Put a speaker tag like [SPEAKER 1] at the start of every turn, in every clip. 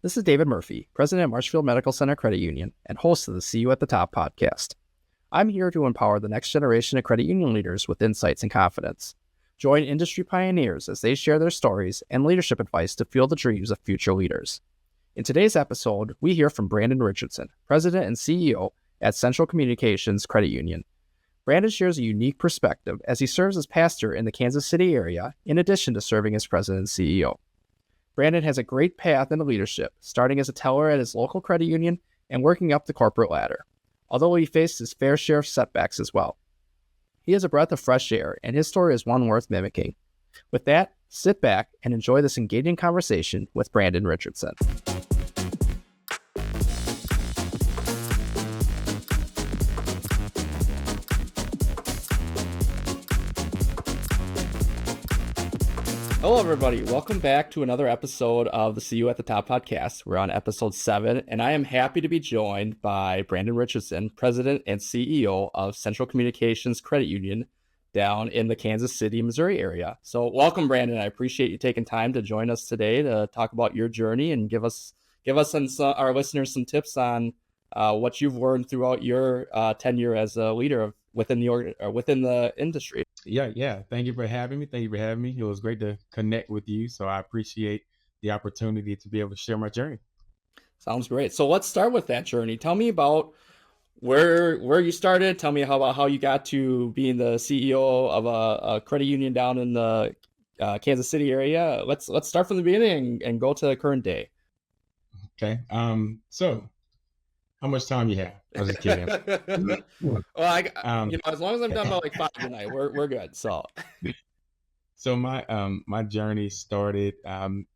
[SPEAKER 1] This is David Murphy, President of Marshfield Medical Center Credit Union and host of the See You at the Top podcast. I'm here to empower the next generation of credit union leaders with insights and confidence. Join industry pioneers as they share their stories and leadership advice to fuel the dreams of future leaders. In today's episode, we hear from Brandon Richardson, President and CEO at Central Communications Credit Union. Brandon shares a unique perspective as he serves as pastor in the Kansas City area, in addition to serving as President and CEO. Brandon has a great path into leadership, starting as a teller at his local credit union and working up the corporate ladder, although he faced his fair share of setbacks as well. He has a breath of fresh air, and his story is one worth mimicking. With that, sit back and enjoy this engaging conversation with Brandon Richardson. Hello, everybody. Welcome back to another episode of the See You at the Top podcast. We're on episode 7, and I am happy to be joined by Brandon Richardson, President and CEO of Central Communications Credit Union down in the Kansas City, Missouri area. So welcome, Brandon. I appreciate you taking time to join us today to talk about your journey and give us and our listeners some tips on what you've learned throughout your tenure as a leader within the industry.
[SPEAKER 2] Yeah. Thank you for having me. It was great to connect with you. So I appreciate the opportunity to be able to share my journey.
[SPEAKER 1] Sounds great. So let's start with that journey. Tell me about where you started. Tell me about how you got to being the CEO of a credit union down in the Kansas City area. Let's start from the beginning and go to the current day.
[SPEAKER 2] Okay. So how much time you have? I was just kidding.
[SPEAKER 1] Well, as long as I'm done by like 5 tonight, we're good. So
[SPEAKER 2] my journey started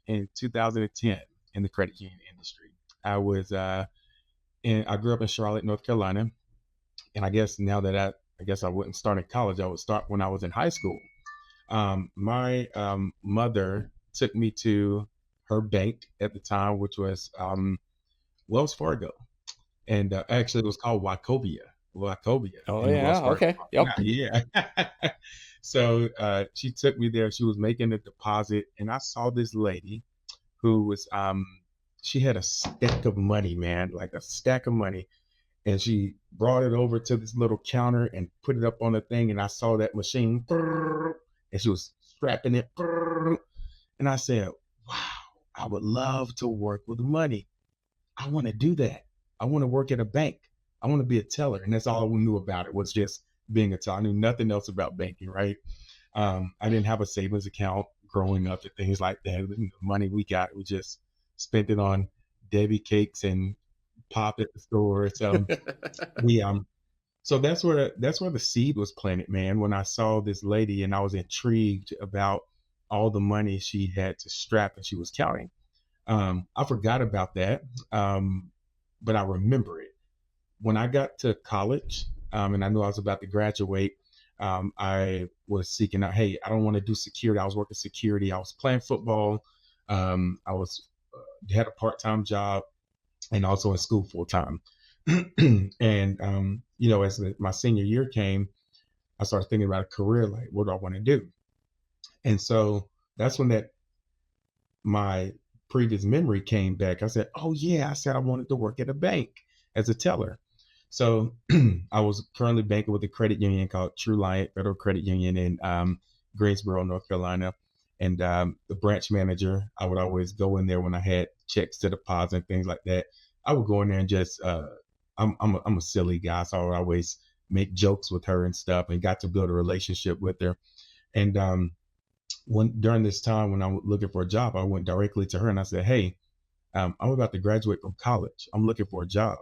[SPEAKER 2] in 2010 in the credit union industry. I grew up in Charlotte, North Carolina, and I guess now that I wouldn't start in college. I would start when I was in high school. My mother took me to her bank at the time, which was Wells Fargo. And actually, it was called Wachovia.
[SPEAKER 1] Oh, yeah. Okay. Yep.
[SPEAKER 2] Yeah. So she took me there. She was making a deposit, and I saw this lady who was she had a stack of money, man, like a stack of money, and she brought it over to this little counter and put it up on the thing. And I saw that machine, and she was strapping it, and I said, "Wow, I would love to work with money. I want to do that. I want to work at a bank. I want to be a teller." And that's all we knew about it, was just being a teller. I knew nothing else about banking, right? I didn't have a savings account growing up and things like that. The money we got, we just spent it on Debbie cakes and pop at the store. So so that's where the seed was planted, man, when I saw this lady and I was intrigued about all the money she had to strap and she was counting. I forgot about that. But I remember it. When I got to college, and I knew I was about to graduate, I was seeking out, hey, I don't want to do security. I was working security. I was playing football. I had a part-time job and also in school full-time. And, as my senior year came, I started thinking about a career, like, what do I want to do? And so that's when my previous memory came back. I said, oh yeah, I wanted to work at a bank as a teller. So I was currently banking with a credit union called True Lion Federal Credit Union in Greensboro, North Carolina. And the branch manager, I would always go in there when I had checks to deposit and things like that. I would go in there and just, I'm a silly guy, so I would always make jokes with her and stuff, and got to build a relationship with her. And during this time when I was looking for a job, I went directly to her and I said, hey, I'm about to graduate from college. I'm looking for a job.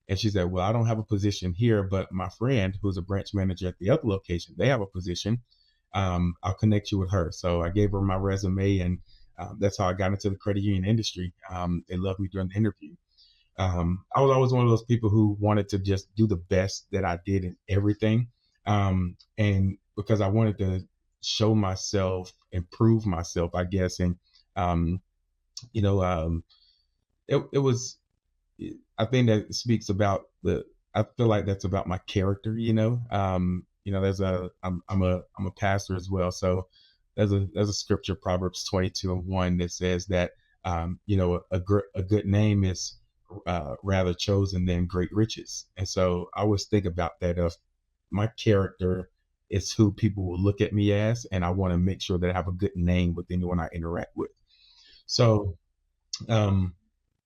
[SPEAKER 2] And she said, well, I don't have a position here, but my friend who's a branch manager at the other location, they have a position. I'll connect you with her. So I gave her my resume, and that's how I got into the credit union industry. They loved me during the interview. I was always one of those people who wanted to just do the best that I did in everything. And because I wanted to show myself, improve myself, I guess. And, it was, I think that speaks about I feel like that's about my character, I'm a pastor as well. So there's a scripture, Proverbs 22:1, that says that a good name is rather chosen than great riches. And so I always think about that of my character is who people will look at me as, and I want to make sure that I have a good name with anyone I interact with. So um,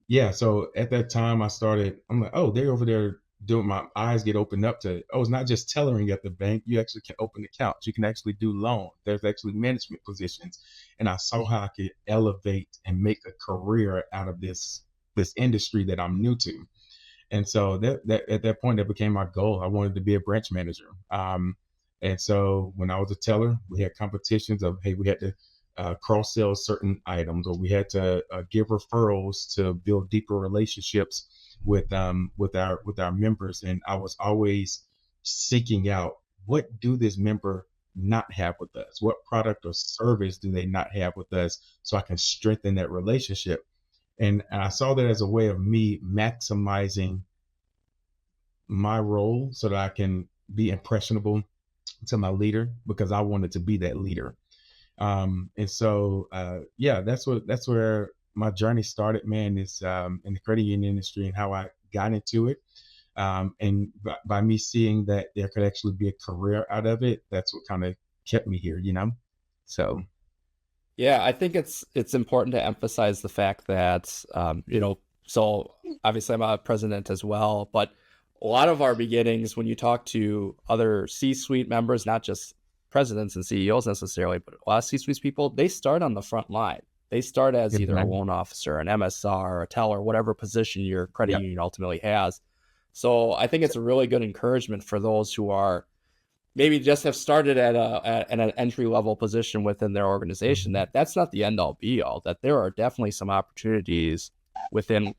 [SPEAKER 2] yeah, so at that time I'm like, oh, they're over there doing, my eyes get opened up to, oh, it's not just tellering at the bank. You actually can open accounts. You can actually do loans. There's actually management positions. And I saw how I could elevate and make a career out of this industry that I'm new to. And so that at that point, that became my goal. I wanted to be a branch manager. And so when I was a teller, we had competitions of, hey, we had to cross sell certain items, or we had to give referrals to build deeper relationships with our members. And I was always seeking out, what do this member not have with us? What product or service do they not have with us, so I can strengthen that relationship? And I saw that as a way of me maximizing my role so that I can be impressionable to my leader, because I wanted to be that leader. And so, yeah, that's where my journey started, man, is in the credit union industry and how I got into it. And by me seeing that there could actually be a career out of it, that's what kind of kept me here. So,
[SPEAKER 1] Yeah, I think it's important to emphasize the fact that so obviously I'm a president as well, but a lot of our beginnings, when you talk to other C-suite members, not just presidents and CEOs necessarily, but a lot of C-suite people, they start on the front line. They start as either a loan officer, an MSR, a teller, whatever position your credit
[SPEAKER 2] yep,
[SPEAKER 1] union ultimately has. So I think it's a really good encouragement for those who are maybe just have started at an entry level position within their organization, that that's not the end all be all, that there are definitely some opportunities within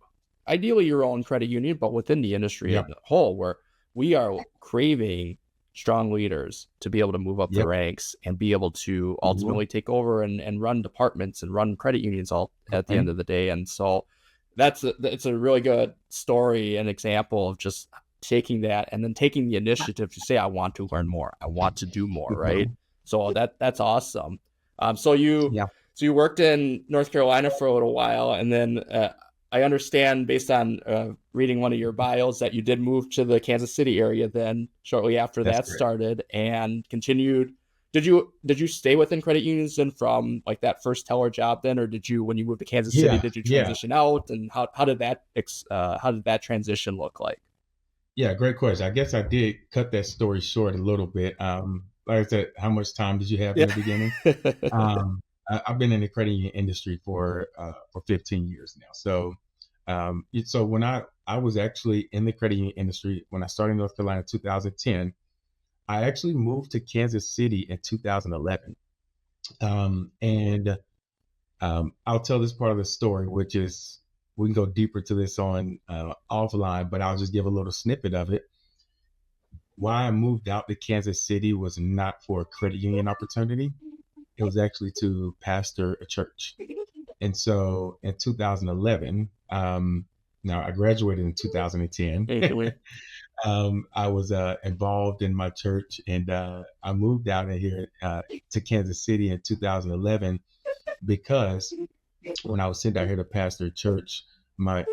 [SPEAKER 1] ideally your own credit union, but within the industry as
[SPEAKER 2] yep,
[SPEAKER 1] a whole, where we are craving strong leaders to be able to move up the
[SPEAKER 2] yep,
[SPEAKER 1] ranks and be able to
[SPEAKER 2] mhm,
[SPEAKER 1] ultimately take over and run departments and run credit unions all at the
[SPEAKER 2] right,
[SPEAKER 1] end of the day. And so it's a really good story and example of just taking that and then taking the initiative to say, I want to learn more, I want to do more, right?
[SPEAKER 2] mhm,
[SPEAKER 1] So that's awesome. So you
[SPEAKER 2] yeah,
[SPEAKER 1] worked in North Carolina for a little while, and then I understand, based on reading one of your bios, that you did move to the Kansas City area then shortly after
[SPEAKER 2] that's
[SPEAKER 1] that
[SPEAKER 2] correct.
[SPEAKER 1] started and continued. Did you stay within credit unions then from like that first teller job then, or did you, when you moved to Kansas City,
[SPEAKER 2] Yeah,
[SPEAKER 1] did you
[SPEAKER 2] yeah,
[SPEAKER 1] transition out, and how did that transition look like?
[SPEAKER 2] yeah. Great question. I guess I did cut that story short a little bit. Like I said, how much time did you have in
[SPEAKER 1] Yeah.
[SPEAKER 2] the beginning? I've been in the credit union industry for 15 years now. So when I was actually in the credit union industry when I started in North Carolina in 2010, I actually moved to Kansas City in 2011. And I'll tell this part of the story, which is, we can go deeper to this on offline, but I'll just give a little snippet of it. Why I moved out to Kansas City was not for a credit union opportunity. It was actually to pastor a church. And so in 2011, now I graduated in 2010.
[SPEAKER 1] Basically.
[SPEAKER 2] I was involved in my church, and I moved out of here to Kansas City in 2011 because when I was sent out here to pastor a church, my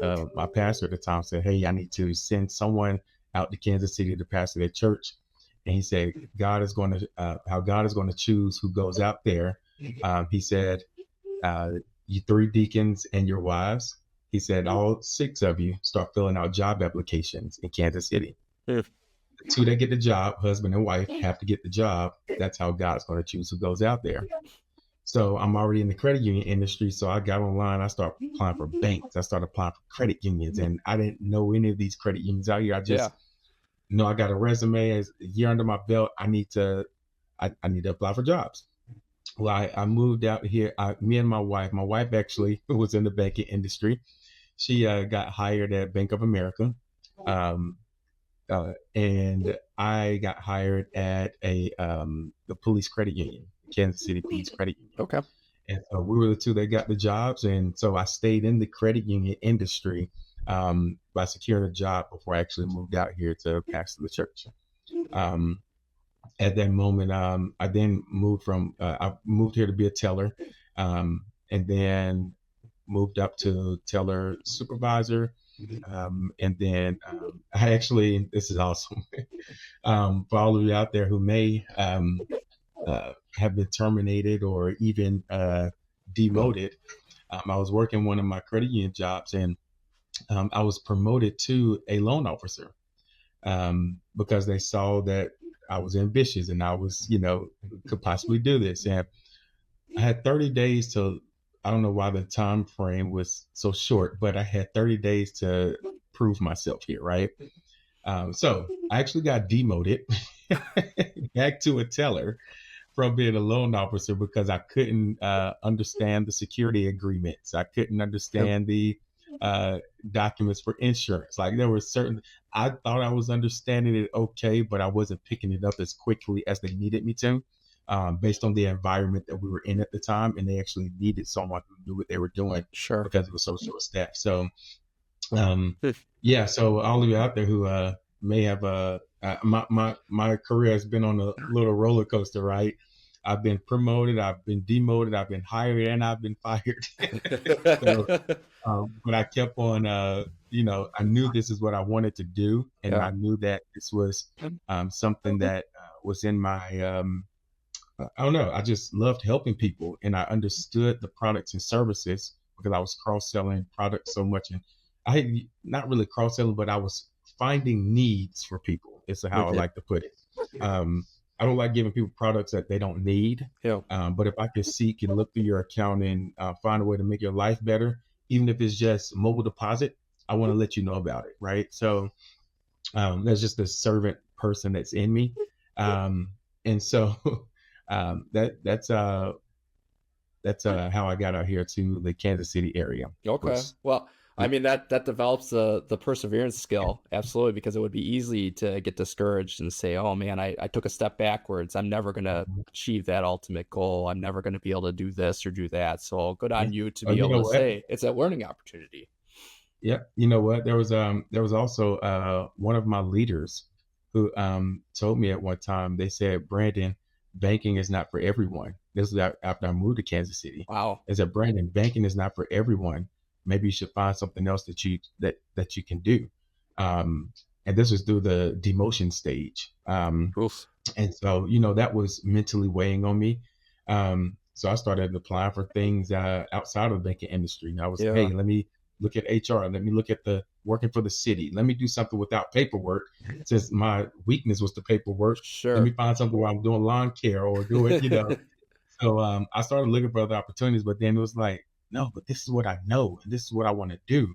[SPEAKER 2] pastor at the time said, "Hey, I need to send someone out to Kansas City to pastor their church." And he said, how God is going to choose who goes out there. He said, you three deacons and your wives. He said, all six of you start filling out job applications in Kansas City.
[SPEAKER 1] Yeah.
[SPEAKER 2] The two that get the job, husband and wife, have to get the job. That's how God's going to choose who goes out there. So I'm already in the credit union industry. So I got online. I started applying for banks. I started applying for credit unions, and I didn't know any of these credit unions out here. I
[SPEAKER 1] Yeah.
[SPEAKER 2] just know I got a resume as a year under my belt. I need to apply for jobs. Well, I moved out here. Me and my wife actually was in the banking industry. She got hired at Bank of America. Um, and I got hired at the police credit union, Kansas City Police Credit Union.
[SPEAKER 1] Okay.
[SPEAKER 2] And so we were the two that got the jobs. And so I stayed in the credit union industry by securing a job before I actually moved out here to pastor the church. Um, at that moment, I then I moved here to be a teller. And then moved up to teller supervisor. And then I actually, this is awesome. For all of you out there who may have been terminated or even demoted, I was working one of my credit union jobs, and I was promoted to a loan officer because they saw that I was ambitious and I was, could possibly do this. And I had 30 days to, I don't know why the time frame was so short, but I had 30 days to prove myself here, right? So I actually got demoted back to a teller from being a loan officer because I couldn't understand the security agreements. I couldn't
[SPEAKER 1] Yep.
[SPEAKER 2] understand the documents for insurance. Like there were certain, I thought I was understanding it okay, but I wasn't picking it up as quickly as they needed me to, based on the environment that we were in at the time. And they actually needed someone who knew what they were doing
[SPEAKER 1] Sure.
[SPEAKER 2] because it was so short staffed. So um,
[SPEAKER 1] Hmm.
[SPEAKER 2] yeah, so all of you out there who may have my career has been on a little roller coaster, right? I've been promoted, I've been demoted, I've been hired, and I've been fired. So, but I kept on. I knew this is what I wanted to do, and
[SPEAKER 1] Yeah.
[SPEAKER 2] I knew that this was something that was in my I don't know. I just loved helping people, and I understood the products and services because I was cross selling products so much, and I had not really cross selling, but I was finding needs for people. Is how I
[SPEAKER 1] Wicked.
[SPEAKER 2] like to put it. I don't like giving people products that they don't need,
[SPEAKER 1] Yeah.
[SPEAKER 2] but if I can seek and look through your account and find a way to make your life better, even if it's just mobile deposit, I want to let you know about it, right? So that's just the servant person that's in me, and so that's how I got out here to the Kansas City area.
[SPEAKER 1] Okay.
[SPEAKER 2] Was
[SPEAKER 1] Well, I
[SPEAKER 2] yeah,
[SPEAKER 1] mean that develops the perseverance skill, absolutely, because it would be easy to get discouraged and say, "Oh man, I took a step backwards. I'm never gonna achieve that ultimate goal. I'm never gonna be able to do this or do that." So good
[SPEAKER 2] yeah.
[SPEAKER 1] on you to
[SPEAKER 2] Oh,
[SPEAKER 1] be
[SPEAKER 2] you
[SPEAKER 1] able
[SPEAKER 2] know
[SPEAKER 1] to
[SPEAKER 2] what?
[SPEAKER 1] say it's a learning opportunity.
[SPEAKER 2] Yeah, you know what? There was also one of my leaders who told me at one time. They said, "Brandon, banking is not for everyone." This was after I moved to Kansas City.
[SPEAKER 1] Wow.
[SPEAKER 2] They said, "Brandon, banking is not for everyone. Maybe you should find something else that you can do." Um, and this was through the demotion stage.
[SPEAKER 1] Oof.
[SPEAKER 2] And so, that was mentally weighing on me. So I started applying for things outside of the banking industry. And I was, hey,
[SPEAKER 1] Yeah.
[SPEAKER 2] let me look at HR. Let me look at the working for the city. Let me do something without paperwork. Since my weakness was the paperwork, let me
[SPEAKER 1] Sure.
[SPEAKER 2] find something where I'm doing lawn care or doing. So I started looking for other opportunities, but then it was like, no, but this is what I know, and this is what I want to do.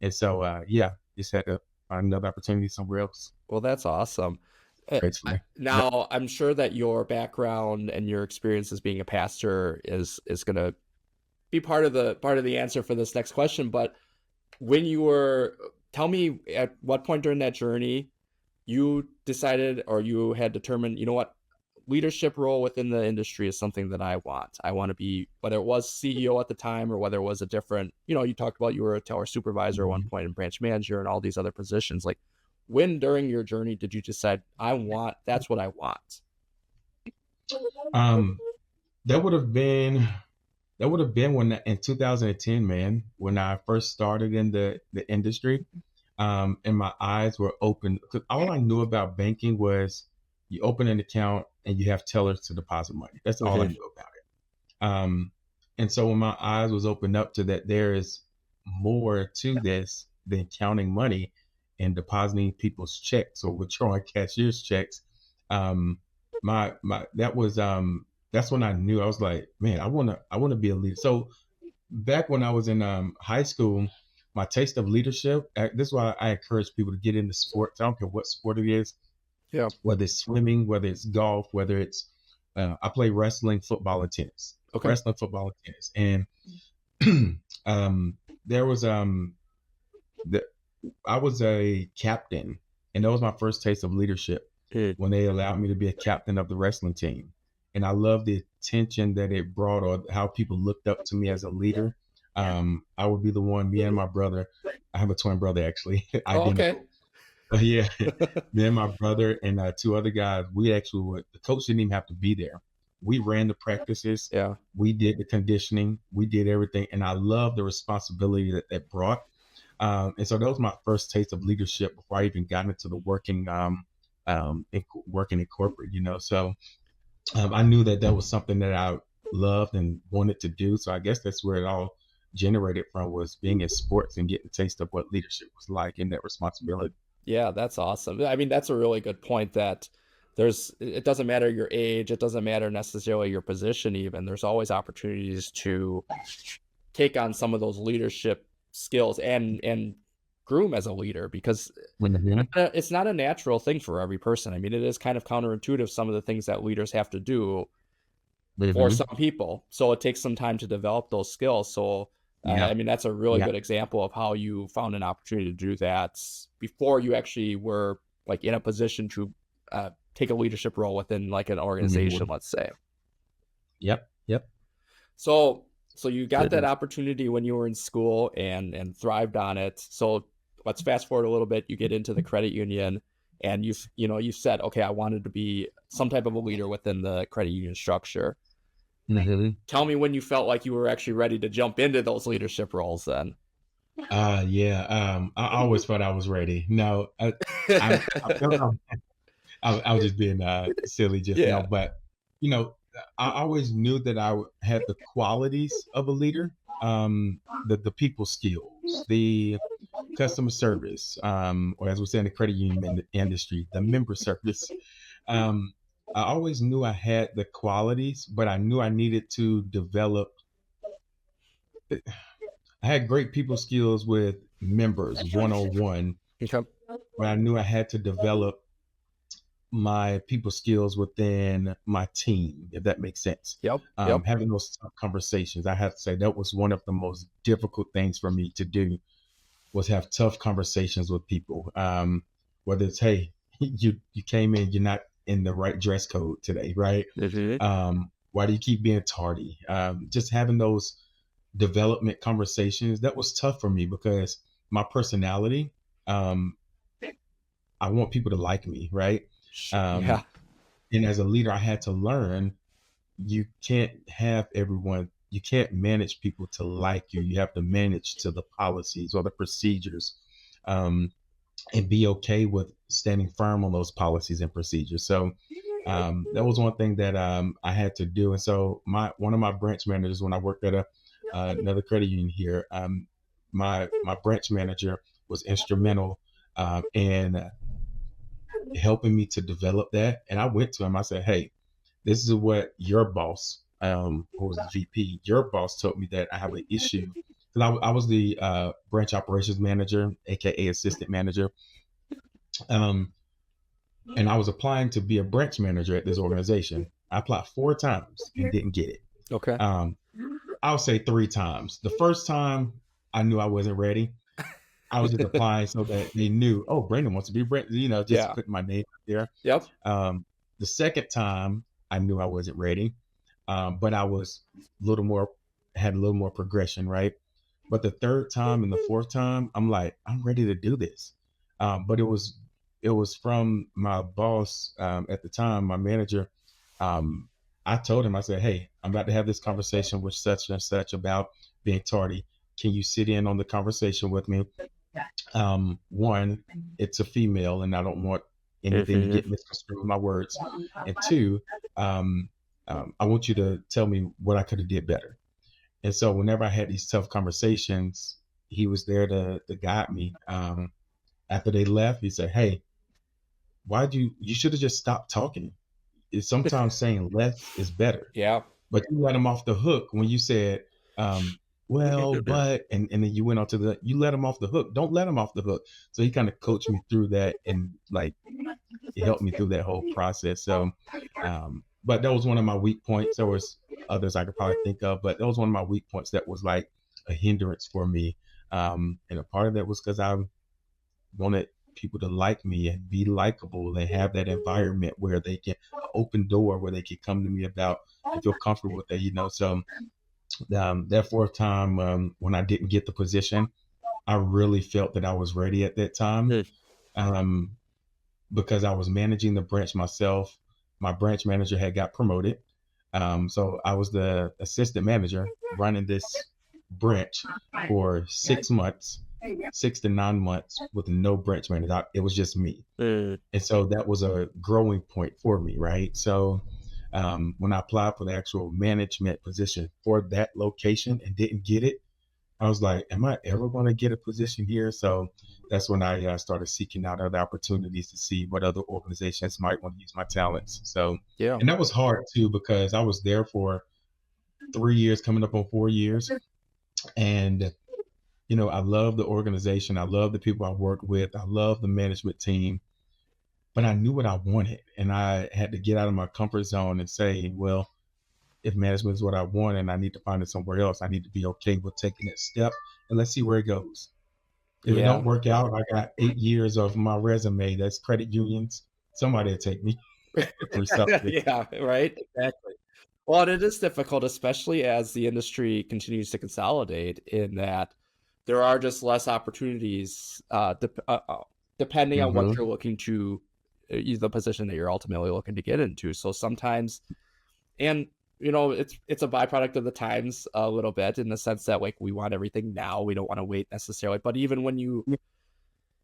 [SPEAKER 2] And so, yeah, just had to find another opportunity somewhere else,
[SPEAKER 1] Well, that's awesome.
[SPEAKER 2] gracefully. Yep.
[SPEAKER 1] Now, I'm sure that your background and your experience as being a pastor is gonna be part of the answer for this next question. But when you were, tell me at what point during that journey you decided or you had determined, you know what, leadership role within the industry is something that I want. I want to be, whether it was CEO at the time or whether it was a different, you talked about you were a teller supervisor at one
[SPEAKER 2] Mhm.
[SPEAKER 1] point and branch manager and all these other positions. Like, when during your journey did you decide, that's what I want?
[SPEAKER 2] Um, that would have been when in 2010, man, when I first started in the industry, and my eyes were open because all I knew about banking was you open an account and you have tellers to deposit money. That's all I
[SPEAKER 1] Okay.
[SPEAKER 2] knew about it. And so when my eyes was opened up to that, there is more to this than counting money and depositing people's checks or withdrawing cashier's checks. Um, my that's when I knew I was like, man, I wanna be a leader. So back when I was in high school, my taste of leadership. This is why I encourage people to get into sports. I don't care what sport it is,
[SPEAKER 1] Yeah.
[SPEAKER 2] whether it's swimming, whether it's golf, whether it's I play wrestling, football, and tennis.
[SPEAKER 1] Okay.
[SPEAKER 2] Wrestling, football, and tennis, and there was the, I was a captain, and that was my first taste of leadership
[SPEAKER 1] Hmm.
[SPEAKER 2] when they allowed me to be a captain of the wrestling team. And I love the attention that it brought, or how people looked up to me as a leader. I would be the one, me and my brother. I have a twin brother, actually,
[SPEAKER 1] Oh, okay.
[SPEAKER 2] identical. But yeah, me and my brother and two other guys, we actually would, the coach didn't even have to be there. we ran the practices,
[SPEAKER 1] Yeah.
[SPEAKER 2] we did the conditioning, we did everything, and I love the responsibility that that brought. And so that was my first taste of leadership before I even got into the working in corporate. So I knew that that was something that I loved and wanted to do. So I guess that's where it all generated from, was being in sports and getting a taste of what leadership was like and that responsibility.
[SPEAKER 1] Yeah, that's awesome. I mean, that's a really good point that it doesn't matter your age, it doesn't matter necessarily your position even. There's always opportunities to take on some of those leadership skills and groom as a leader because
[SPEAKER 2] Mhm.
[SPEAKER 1] it's not a natural thing for every person. I mean, it is kind of counterintuitive some of the things that leaders have to do for
[SPEAKER 2] Mhm.
[SPEAKER 1] some people. So it takes some time to develop those skills. So
[SPEAKER 2] Yeah.
[SPEAKER 1] I mean, that's a really
[SPEAKER 2] Yeah.
[SPEAKER 1] good example of how you found an opportunity to do that before you actually were like in a position to take a leadership role within like an organization,
[SPEAKER 2] Mhm.
[SPEAKER 1] let's say.
[SPEAKER 2] Yep. Yep.
[SPEAKER 1] So so you got that opportunity when you were in school and thrived on it. So let's fast forward a little bit. You get into the credit union and you said, okay, I wanted to be some type of a leader within the credit union structure.
[SPEAKER 2] Mhm.
[SPEAKER 1] Tell me when you felt like you were actually ready to jump into those leadership roles then.
[SPEAKER 2] Yeah. I always thought I was ready. No, I felt I was just being silly just now,
[SPEAKER 1] Yeah.
[SPEAKER 2] but you know, I always knew that had the qualities of a leader, the people skills, the customer service, or as we say in the credit union industry, the member service. Um, I always knew I had the qualities, but I knew I needed to develop. I had great people skills with members one on one,
[SPEAKER 1] Okay.
[SPEAKER 2] but I knew I had to develop my people skills within my team, if that makes sense.
[SPEAKER 1] Yep. Yep.
[SPEAKER 2] Having those tough conversations, I have to say that was one of the most difficult things for me to do, was have tough conversations with people. Whether it's, hey, you came in, you're not in the right dress code today, right?
[SPEAKER 1] Mhm.
[SPEAKER 2] Why do you keep being tardy? Just having those development conversations, that was tough for me because my personality, um, I want people to like me, right?
[SPEAKER 1] Yeah.
[SPEAKER 2] Um, and as a leader, I had to learn, you can't have everyone, you can't manage people to like you. You have to manage to the policies or the procedures, um, and be okay with standing firm on those policies and procedures. So that was one thing that I had to do. And so one of my branch managers, when I worked at another credit union here, my branch manager was instrumental in helping me to develop that. And I went to him. I said, "Hey, this is what your boss, who was the VP, your boss told me that I have an issue." Because I was the branch operations manager, aka assistant manager, um, and I was applying to be a branch manager at this organization. I applied 4 times and didn't get it.
[SPEAKER 1] Okay.
[SPEAKER 2] Um, I'll say 3 times. The first time, I knew I wasn't ready. I was just applying so that they knew, oh, Brandon wants to be Brandon, just
[SPEAKER 1] Yeah.
[SPEAKER 2] putting my name out there.
[SPEAKER 1] Yep.
[SPEAKER 2] The second time, I knew I wasn't ready, but I was a little more, had a little more progression, right? But the third time and the fourth time, I'm like, I'm ready to do this. But it was from my boss at the time, my manager. Um, I told him, I said, hey, I'm about to have this conversation with such and such about being tardy. Can you sit in on the conversation with me? One, it's a female, and I don't want anything to
[SPEAKER 1] Mhm.
[SPEAKER 2] get misconstrued with my words. And two, um, I want you to tell me what I could have did better. And so whenever I had these tough conversations, he was there to guide me. After they left, he said, "Hey, you should have just stopped talking. It's sometimes saying less is better."
[SPEAKER 1] Yeah.
[SPEAKER 2] But you let him off the hook when you said, well, but, and then you went on to you let him off the hook. Don't let him off the hook. So he kind of coached me through that, and like, it helped me through that whole process. So, but that was one of my weak points. There was others I could probably think of, but that was one of my weak points that was like a hindrance for me. And a part of that was because I wanted people to like me and be likable and have that environment where they can, open door where they can come to me about and feel comfortable with that. So that fourth time, when I didn't get the position, I really felt that I was ready at that time,
[SPEAKER 1] Mm.
[SPEAKER 2] um, because I was managing the branch myself. My branch manager had got promoted. So I was the assistant manager running this branch for 6 months, 6 to 9 months with no branch manager. It was just me.
[SPEAKER 1] Mm,
[SPEAKER 2] And so that was a growing point for me, right? So when I applied for the actual management position for that location and didn't get it, I was like, am I ever going to get a position here? So that's when I started seeking out other opportunities to see what other organizations might want to use my talents. So,
[SPEAKER 1] yeah.
[SPEAKER 2] and that was hard too, because I was there for 3 years, coming up on 4 years. And, I love the organization. I love the people I worked with. I love the management team, but I knew what I wanted. And I had to get out of my comfort zone and say, well, if management is what I want and I need to find it somewhere else, I need to be okay with taking that step and let's see where it goes. If it
[SPEAKER 1] Yeah.
[SPEAKER 2] don't work out, I got 8 years of my resume that's credit unions. Somebody will take me for something.
[SPEAKER 1] Yeah, right? Exactly. Well, and it is difficult, especially as the industry continues to consolidate, in that there are just less opportunities, depending on what
[SPEAKER 2] Hmm.
[SPEAKER 1] you're looking to, the position that you're ultimately looking to get into. So sometimes, and it's a byproduct of the times a little bit, in the sense that, like, we want everything now. We don't want to wait necessarily. But even when you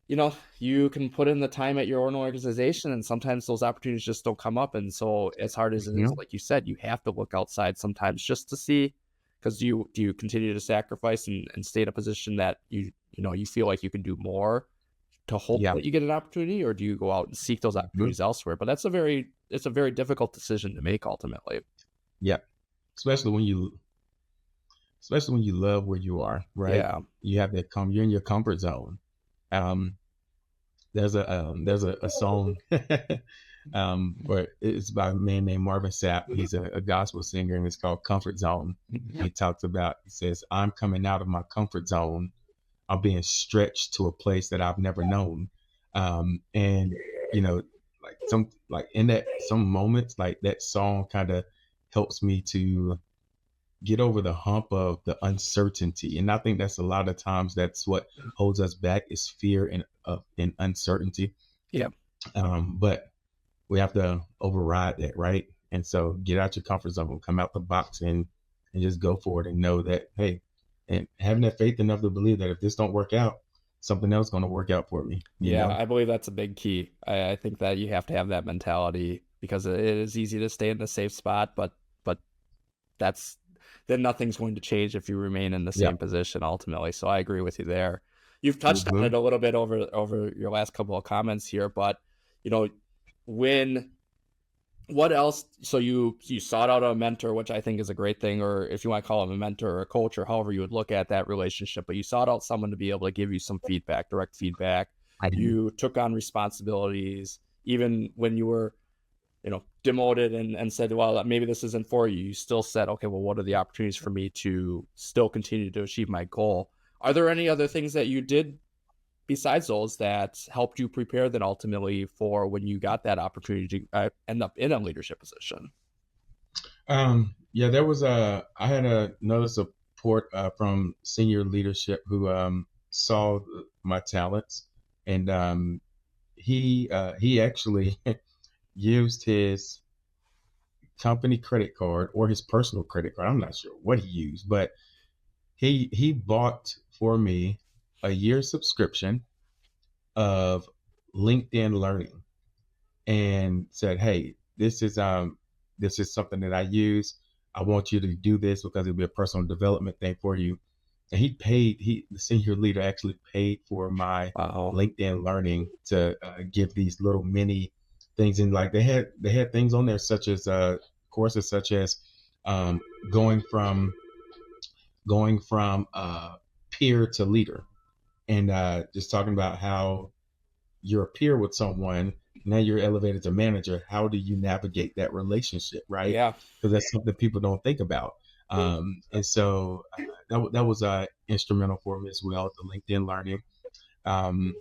[SPEAKER 1] can put in the time at your own organization, and sometimes those opportunities just don't come up. And so, as hard as it is,
[SPEAKER 2] Hmm.
[SPEAKER 1] like you said, you have to look outside sometimes just to see, because do you continue to sacrifice and stay in a position that you feel like you can do more to hope
[SPEAKER 2] Yeah.
[SPEAKER 1] that you get an opportunity, or do you go out and seek those
[SPEAKER 2] Hmm.
[SPEAKER 1] opportunities elsewhere? But it's a very difficult decision to make ultimately.
[SPEAKER 2] Yeah. Especially when you, especially when you love where you are, right?
[SPEAKER 1] Yeah.
[SPEAKER 2] You have that you're in your comfort zone. Um, there's a song, but it's by a man named Marvin Sapp. He's a gospel singer, and it's called Comfort Zone. He talks about, he says, I'm coming out of my comfort zone. I'm being stretched to a place that I've never known. And you know, like in that some moments, like that song kind of helps me to get over the hump of the uncertainty. And I think that's a lot of times that's what holds us back, is fear and uncertainty.
[SPEAKER 1] Yeah.
[SPEAKER 2] But we have to override that, right? And so get out your comfort zone, come out the box, and just go for it, and know that, hey, and having that faith enough to believe that if this don't work out, something else is going to work out for me.
[SPEAKER 1] Yeah, I believe that's a big key. I think that you have to have that mentality, because it is easy to stay in the safe spot, but that's then nothing's going to change if you remain in the
[SPEAKER 2] Yeah.
[SPEAKER 1] same position ultimately. So I agree with you there. You've touched on
[SPEAKER 2] Hmm.
[SPEAKER 1] it a little bit over your last couple of comments here, but you know, when what else? So you sought out a mentor, which I think is a great thing, or if you want to call him a mentor or a coach, or however you would look at that relationship. But you sought out someone to be able to give you some feedback, direct feedback.
[SPEAKER 2] I did.
[SPEAKER 1] You took on responsibilities, even when you were demoted, and said, well, maybe this isn't for you. You still said, okay, well, what are the opportunities for me to still continue to achieve my goal? Are there any other things that you did besides those that helped you prepare then ultimately for when you got that opportunity to end up in a leadership position?
[SPEAKER 2] Yeah, there was I had another support from senior leadership who saw my talents, and he actually used his company credit card or his personal credit card. I'm not sure what he used, but he bought for me a year subscription of LinkedIn Learning, and said, "Hey, this is something that I use. I want you to do this because it'll be a personal development thing for you." And the senior leader actually paid for my
[SPEAKER 1] Wow.
[SPEAKER 2] LinkedIn Learning to give these little mini things. And like they had things on there such as courses such as um, going from peer to leader, and just talking about how you're a peer with someone, now you're elevated to manager. How do you navigate that relationship, right?
[SPEAKER 1] Yeah.
[SPEAKER 2] Because that's something people don't think about. And so that was instrumental for me as well, the LinkedIn Learning. Um,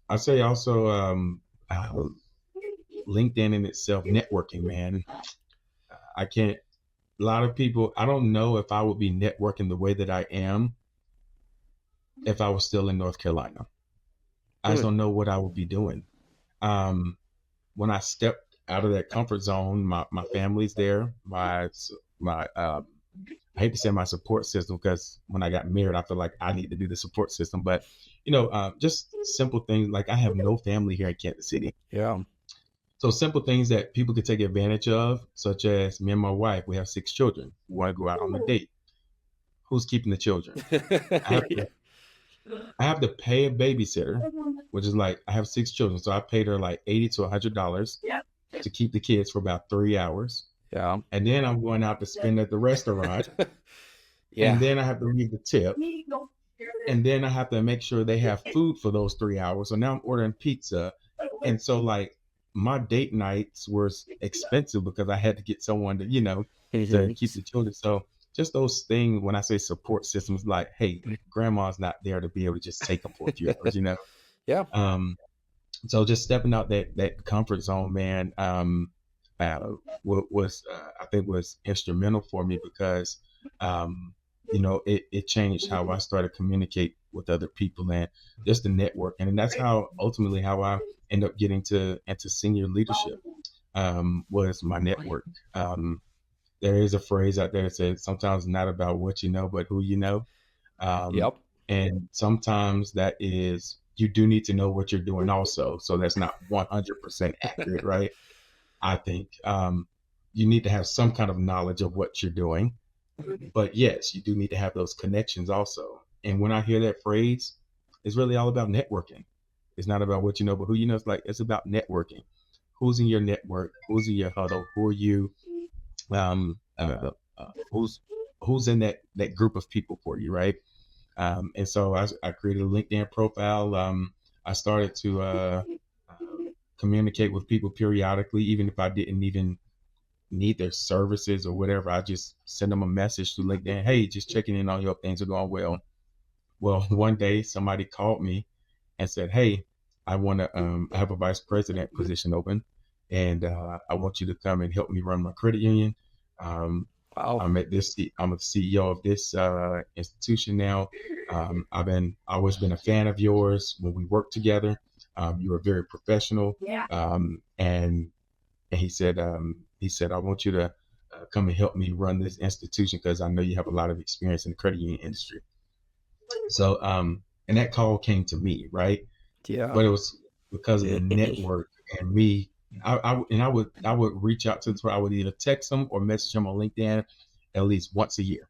[SPEAKER 2] I say also uh, LinkedIn in itself, networking, man. I can't. A lot of people. I don't know if I would be networking the way that I am if I was still in North Carolina. I just
[SPEAKER 1] Hmm.
[SPEAKER 2] don't know what I would be doing. Um, when I stepped out of that comfort zone. My family's there. My I hate to say my support system because when I got married, I feel like I need to do the support system. But just simple things like I have no family here in Kansas City.
[SPEAKER 1] Yeah.
[SPEAKER 2] So simple things that people could take advantage of, such as me and my wife, we have 6 children. We want to go out on a date. Who's keeping the children? I have
[SPEAKER 1] Yeah.
[SPEAKER 2] to I have to pay a babysitter, which is like I have 6 children, so I paid her like $80 to $100 to keep the kids for about 3 hours.
[SPEAKER 1] Yeah.
[SPEAKER 2] And then I'm going out to spend at the restaurant, and
[SPEAKER 1] Yeah.
[SPEAKER 2] then I have to leave the tip, and then I have to make sure they have food for those 3 hours. So now I'm ordering pizza, and so like my date nights were expensive because I had to get someone to keep the children. So just those things when I say support systems, like, hey, grandma's not there to be able to just take them for a few hours.
[SPEAKER 1] Yeah.
[SPEAKER 2] Um, so just stepping out that comfort zone, man, was I think was instrumental for me because it changed how I started to communicate with other people and just the network, and that's how ultimately how I end up getting into senior leadership was my network. There is a phrase out there that says sometimes it's not about what you know, but who you know. Um,
[SPEAKER 1] Yep.
[SPEAKER 2] and sometimes that is, you do need to know what you're doing also. So that's not 100% accurate, right? I think you need to have some kind of knowledge of what you're doing. But yes, you do need to have those connections also. And when I hear that phrase, it's really all about networking. It's not about what you know, but who you know. It's about networking. Who's in your network? Who's in your huddle? Who are you? Um, uh, who's in that group of people for you, right? And so I created a LinkedIn profile. I started to communicate with people periodically, even if I didn't even need their services or whatever. I just send them a message through LinkedIn. Hey, just checking in on you. Hope things are going well. Well, one day somebody called me and said, "Hey, I want to. I have a vice president position open, and I want you to come and help me run my credit union. Um,
[SPEAKER 1] Wow.
[SPEAKER 2] I'm a CEO of this institution now. I've always been a fan of yours when we worked together. You were very professional. And he said, I want you to come and help me run this institution because I know you have a lot of experience in the credit union industry." So, and that call came to me, right?
[SPEAKER 1] Yeah.
[SPEAKER 2] But it was because of the network and me. I would reach out to this where I would either text them or message them on LinkedIn at least once a year,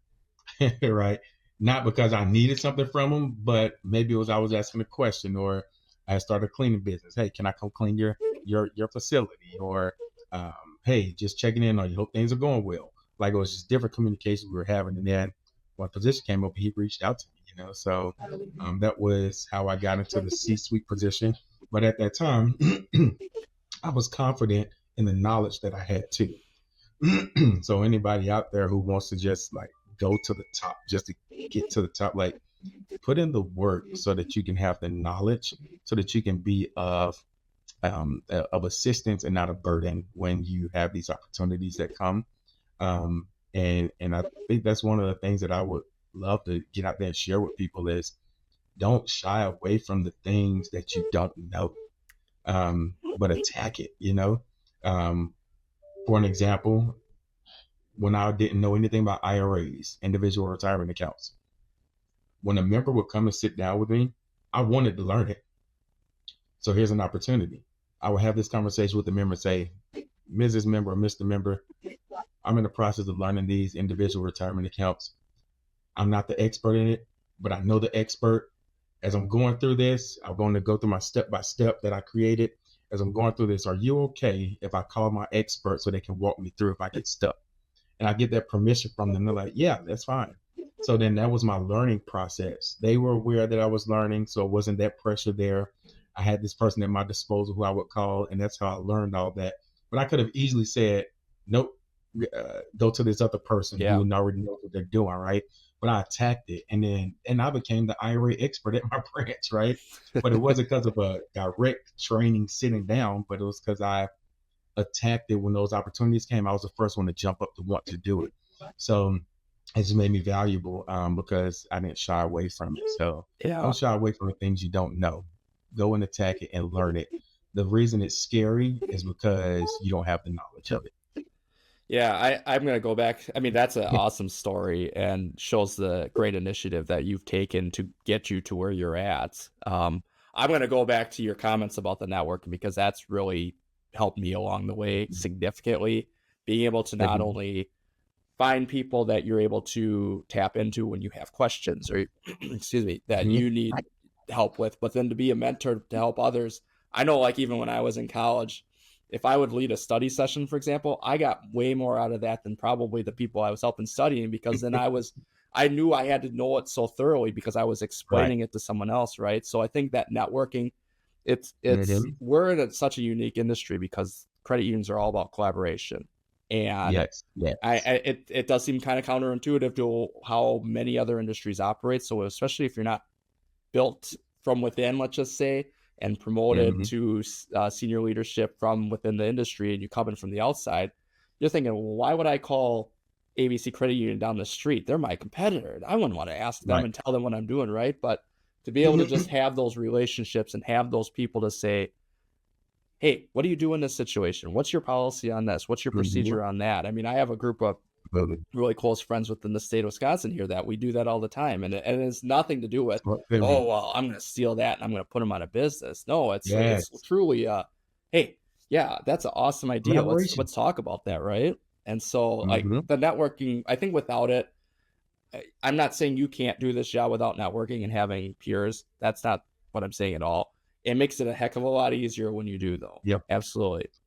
[SPEAKER 2] right? Not because I needed something from them, but maybe it was I was asking a question, or I started a cleaning business. Hey, can I come clean your facility? Or hey, just checking in on you. Hope things are going well. Like it was just different communications we were having, and then when position came up, he reached out to me. So that was how I got into the C-suite position. But at that time, I was confident in the knowledge that I had too. So anybody out there who wants to just like go to the top, just to get to the top, like put in the work so that you can have the knowledge, so that you can be of assistance and not a burden when you have these opportunities that come. And I think that's one of the things that I would love to get out there and share with people is don't shy away from the things that you don't know, but attack it. Um, for an example, when I didn't know anything about IRAs, individual retirement accounts, when a member would come and sit down with me, I wanted to learn it. So here's an opportunity. I would have this conversation with the member and say, Mrs. Member or Mr. Member, I'm in the process of learning these individual retirement accounts. I'm not the expert in it, but I know the expert. As I'm going through this, I'm going to go through my step by step that I created. As I'm going through this, are you okay if I call my expert so they can walk me through if I get stuck? And I get that permission from them. They're like, yeah, that's fine. So then that was my learning process. They were aware that I was learning, so it wasn't that pressure there. I had this person at my disposal who I would call, and that's how I learned all that. But I could have easily said, nope, go to this other person
[SPEAKER 1] Yeah.
[SPEAKER 2] who already knows what they're doing, right? But I attacked it, and I became the IRA expert at my branch, right? But it wasn't because of a direct training sitting down, but it was because I attacked it when those opportunities came. I was the first one to jump up to want to do it. So it just made me valuable because I didn't shy away from it. So
[SPEAKER 1] Yeah.
[SPEAKER 2] don't shy away from the things you don't know. Go and attack it and learn it. the reason it's scary is because you don't have the knowledge of it.
[SPEAKER 1] Yeah, I'm going to go back. I mean, that's an awesome story and shows the great initiative that you've taken to get you to where you're at. I'm going to go back to your comments about the networking because that's really helped me along the way significantly. Being able to not only find people that you're able to tap into when you have questions or, excuse me, that you need help with, but then to be a mentor to help others. I know, like, even when I was in college, if I would lead a study session, for example, I got way more out of that than probably the people I was helping studying, because then I knew I had to know it so thoroughly because I was explaining it to someone else, right? So I think that networking, it's we're in such a unique industry because credit unions are all about collaboration, and it does seem kind of counterintuitive to how many other industries operate. So especially if you're not built from within, let's just say, and promoted to senior leadership from within the industry, and you come in from the outside, you're thinking, well, why would I call ABC Credit Union down the street? They're my competitor. I wouldn't want to ask them and tell them what I'm doing, right? But to be able to just have those relationships and have those people to say, hey, what do you do in this situation? What's your policy on this? What's your procedure on that? I mean, I have a group of really close friends within the state of Wisconsin here that we do that all the time. And it's nothing to do with, oh, well, I'm going to steal that and I'm going to put them out of business. No, it's truly, hey, yeah, that's an awesome idea. Let's talk about that, right? And so, like, the networking, I think without it, I'm not saying you can't do this job without networking and having peers. That's not what I'm saying at all. It makes it a heck of a lot easier when you do, though.
[SPEAKER 2] Yep.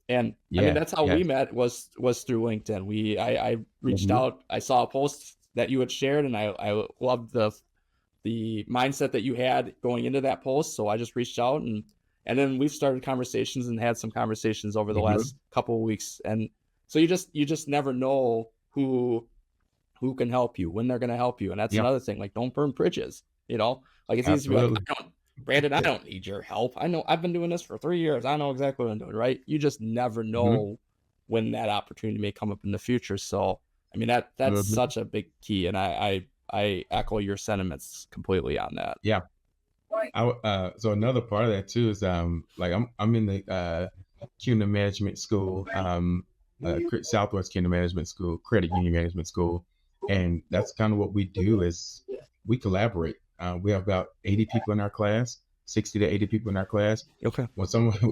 [SPEAKER 1] And I mean, that's how we met was through LinkedIn. I reached out. I saw a post that you had shared, and I loved the mindset that you had going into that post. So I just reached out, and then we've started conversations and had some conversations over the last couple of weeks. And so you just never know who can help you, when they're going to help you. And that's another thing. Like, don't burn bridges, like it's easy to be like, Brandon, I don't need your help. I know I've been doing this for 3 years. I know exactly what I'm doing, right? You just never know when that opportunity may come up in the future. So, I mean, that's such a big key. And I echo your sentiments completely on that.
[SPEAKER 2] Yeah. So another part of that too is, like I'm in the CUNA Management School, Southwest CUNA Management School, Credit Union Management School. And that's kind of what we do is we collaborate. We have about 80 people in our class, 60 to 80 people in our class.
[SPEAKER 1] Okay.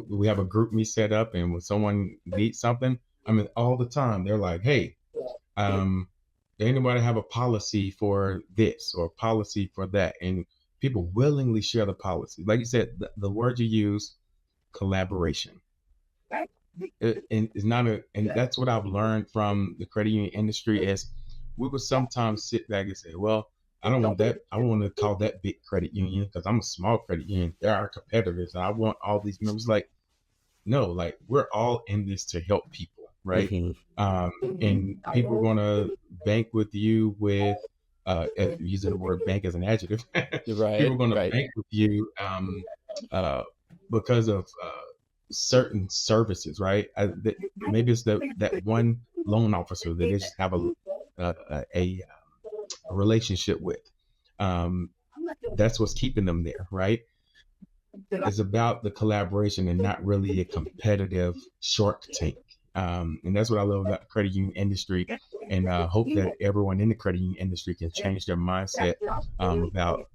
[SPEAKER 2] We have a group meet set up, and when someone needs something, I mean, all the time they're like, hey, does anybody have a policy for this or a policy for that? And people willingly share the policy. Like you said, the word you use, collaboration. And that's what I've learned from the credit union industry is we would sometimes sit back and say, well, I don't want that. I don't want to call that big credit union because I'm a small credit union. They're our competitors. And I want all these members. Like, no, like we're all in this to help people, right? And people are going to bank with you with, using the word bank as an adjective. People are going to bank with you because of certain services, right? Maybe it's that one loan officer that they just have a relationship with. That's what's keeping them there, right? It's about the collaboration and not really a competitive shark tank. And that's what I love about the credit union industry, and hope that everyone in the credit union industry can change their mindset about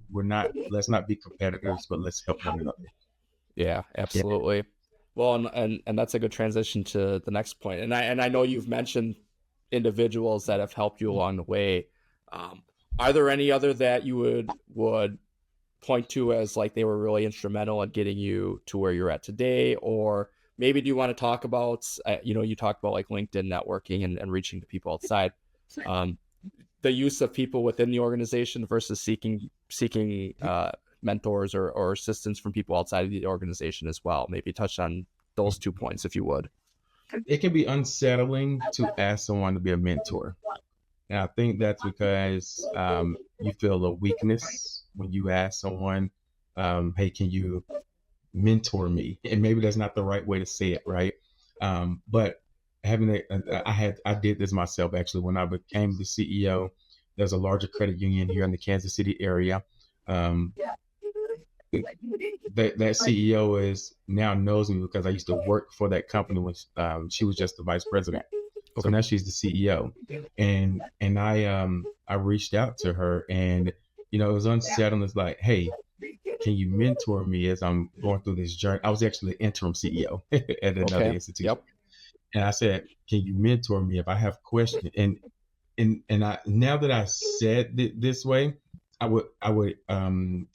[SPEAKER 2] let's not be competitors, but let's help one another.
[SPEAKER 1] Yeah, absolutely. Well, and that's a good transition to the next point. And I know you've mentioned individuals that have helped you along the way. Are there any other that you would point to as like they were really instrumental in getting you to where you're at today? Or maybe do you want to talk about, you talked about like LinkedIn networking and reaching to people outside, the use of people within the organization versus seeking mentors or assistance from people outside of the organization as well. Maybe touch on those 2 points if you would.
[SPEAKER 2] It can be unsettling to ask someone to be a mentor. And I think that's because you feel a weakness when you ask someone, hey, can you mentor me? And maybe that's not the right way to say it, right? But I did this myself, actually. When I became the CEO, there's a larger credit union here in the Kansas City area. that CEO is now knows me because I used to work for that company when she was just the vice president. So
[SPEAKER 1] Okay.
[SPEAKER 2] now she's the CEO, and I reached out to her, and it was unsettling. It's like, hey, can you mentor me as I'm going through this journey? I was actually the interim CEO at another
[SPEAKER 1] Okay.
[SPEAKER 2] institution,
[SPEAKER 1] Yep.
[SPEAKER 2] and I said, can you mentor me if I have questions? And I now that I said it this way, I would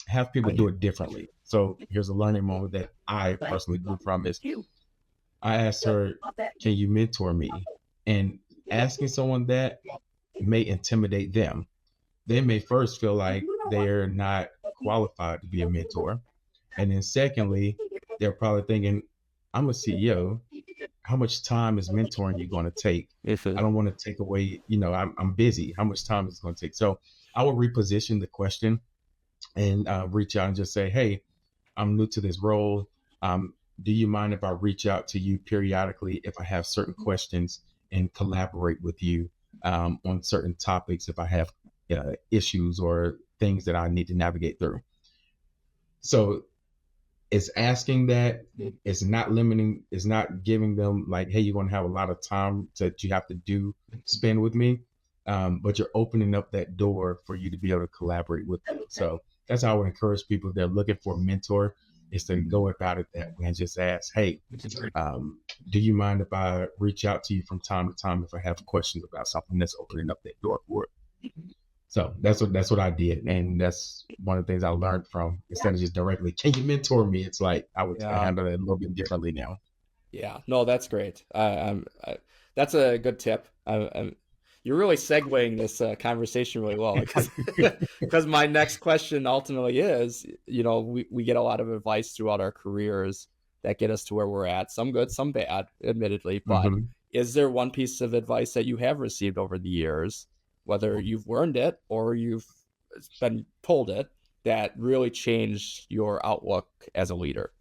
[SPEAKER 2] have people do it differently. So here's a learning moment that I personally grew from is I asked her, can you mentor me? And asking someone that may intimidate them. They may first feel like they're not qualified to be a mentor. And then secondly, they're probably thinking, I'm a CEO. How much time is mentoring you going to take?
[SPEAKER 1] If
[SPEAKER 2] I
[SPEAKER 1] it,
[SPEAKER 2] don't want to take away, I'm busy. How much time is it going to take? So I will reposition the question and reach out and just say, hey, I'm new to this role. Um, do you mind if I reach out to you periodically if I have certain questions and collaborate with you on certain topics if I have issues or things that I need to navigate through? So it's asking that, it's not limiting, it's not giving them like, hey, you're going to have a lot of time that you have to spend with me, but you're opening up that door for you to be able to collaborate with them. So that's how I would encourage people if they're looking for a mentor, is to go about it that way and just ask, hey, um, do you mind if I reach out to you from time to time if I have questions about something? That's opening up that door for it. So that's what I did, and that's one of the things I learned from, instead of just directly, can you mentor me? It's like I would
[SPEAKER 1] yeah.
[SPEAKER 2] handle it a little bit differently now.
[SPEAKER 1] Yeah. No, that's great. That's a good tip. You're really segueing this conversation really well, because my next question ultimately is, we get a lot of advice throughout our careers that get us to where we're at. Some good, some bad, admittedly. But
[SPEAKER 2] Hmm.
[SPEAKER 1] is there one piece of advice that you have received over the years, whether you've learned it or you've been told it, that really changed your outlook as a leader?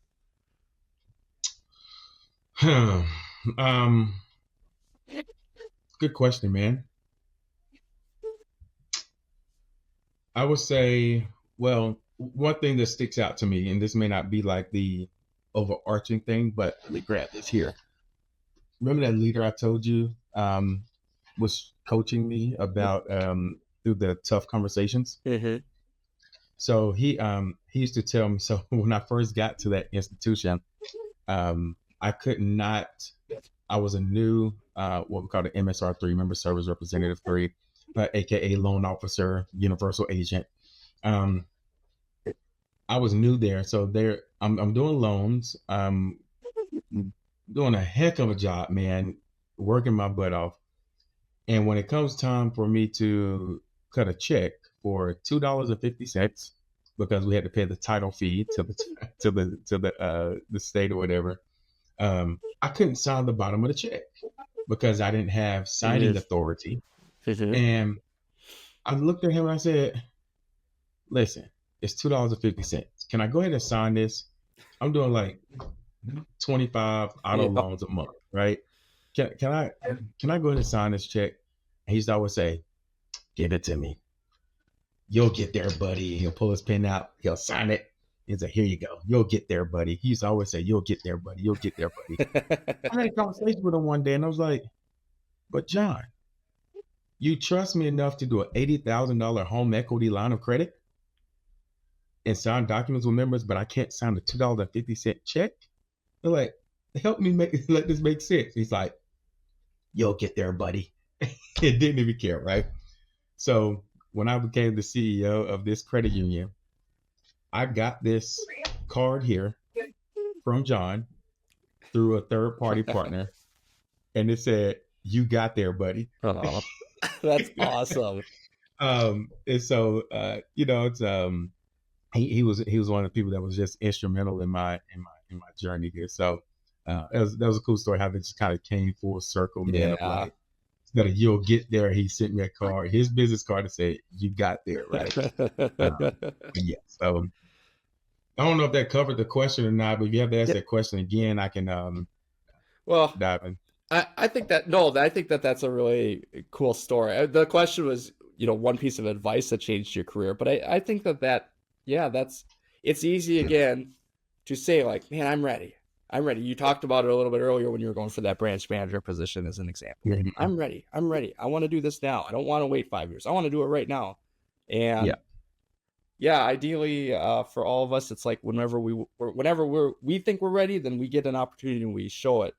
[SPEAKER 2] um, Good question, man. I would say, well, one thing that sticks out to me, and this may not be like the overarching thing, but let me grab this here. Remember that leader I told you was coaching me about through the tough conversations?
[SPEAKER 1] Mm-hmm.
[SPEAKER 2] So he used to tell me. So when I first got to that institution, I could not. I was a new what we call the MSR3, Member Service Representative 3, aka loan officer, universal agent. Um, I was new there, so I'm doing loans. Doing a heck of a job, man, working my butt off. And when it comes time for me to cut a check for $2.50, because we had to pay the title fee to the the state or whatever, I couldn't sign the bottom of the check because I didn't have signing authority. And I looked at him and I said, "Listen, it's $2.50. Can I go ahead and sign this? I'm doing like 25 auto
[SPEAKER 1] Yep.
[SPEAKER 2] loans a month, right? Can I go ahead and sign this check?" And he used to always say, "Give it to me. You'll get there, buddy." He'll pull his pen out, he'll sign it. He's like, "Here you go. You'll get there, buddy." He used to always say, "You'll get there, buddy. You'll get there, buddy." I had a conversation with him one day and I was like, "But John, you trust me enough to do an $80,000 home equity line of credit and sign documents with members, but I can't sign the $2.50 check?" They're like, "Help me let this make sense." He's like, "You'll get there, buddy." It didn't even care, right? So when I became the CEO of this credit union, I got this card here from John through a third party partner, and it said, "You got there, buddy."
[SPEAKER 1] Oh, that's awesome.
[SPEAKER 2] And so it's he was one of the people that was just instrumental in my journey here. So that was a cool story how they just kind of came full circle, man. Of
[SPEAKER 1] Yeah.
[SPEAKER 2] like, instead of "you'll get there," he sent me a card, his business card, to say, "You got there," right? Yeah. So I don't know if that covered the question or not, but if you have to ask
[SPEAKER 1] Yeah.
[SPEAKER 2] that question again, I can
[SPEAKER 1] Well,
[SPEAKER 2] dive in.
[SPEAKER 1] I think that no, I think that that's a really cool story. The question was, one piece of advice that changed your career, but I think that yeah, it's easy again to say like, man, I'm ready. I'm ready. You talked about it a little bit earlier when you were going for that branch manager position as an example. Like,
[SPEAKER 2] Mhm.
[SPEAKER 1] I'm ready. I'm ready. I want to do this now. I don't want to wait 5 years. I want to do it right now.
[SPEAKER 2] Yeah.
[SPEAKER 1] And yeah, ideally, for all of us, it's like whenever we think we're ready, then we get an opportunity and we show it.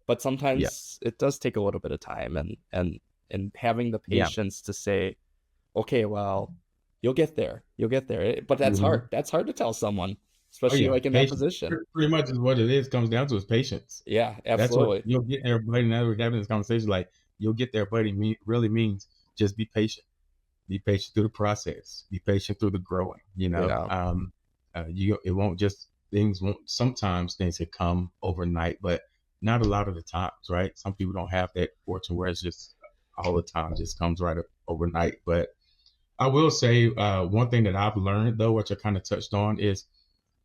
[SPEAKER 1] But
[SPEAKER 2] Yeah.
[SPEAKER 1] sometimes it does take a little bit of time, and having the
[SPEAKER 2] Yeah.
[SPEAKER 1] patience to say, okay, well, you'll get there. You'll get there. But that's
[SPEAKER 2] Mhm.
[SPEAKER 1] hard. That's hard to tell someone,
[SPEAKER 2] Oh
[SPEAKER 1] especially
[SPEAKER 2] yeah.
[SPEAKER 1] like in that
[SPEAKER 2] Patience.
[SPEAKER 1] position.
[SPEAKER 2] Pretty much is what it is. Comes down to is patience.
[SPEAKER 1] Yeah,
[SPEAKER 2] That's what
[SPEAKER 1] absolutely.
[SPEAKER 2] you'll get there, buddy. Now we're having this conversation, like you'll get there, buddy. Really means just be patient. Be patient through the process. Be patient through the growing.
[SPEAKER 1] Yeah.
[SPEAKER 2] It won't just things won't. Sometimes things can come overnight, but not a lot of the times, right? Some people don't have that fortune where it's just all the time just comes right up overnight. But I will say one thing that I've learned though, which I kind of touched on, is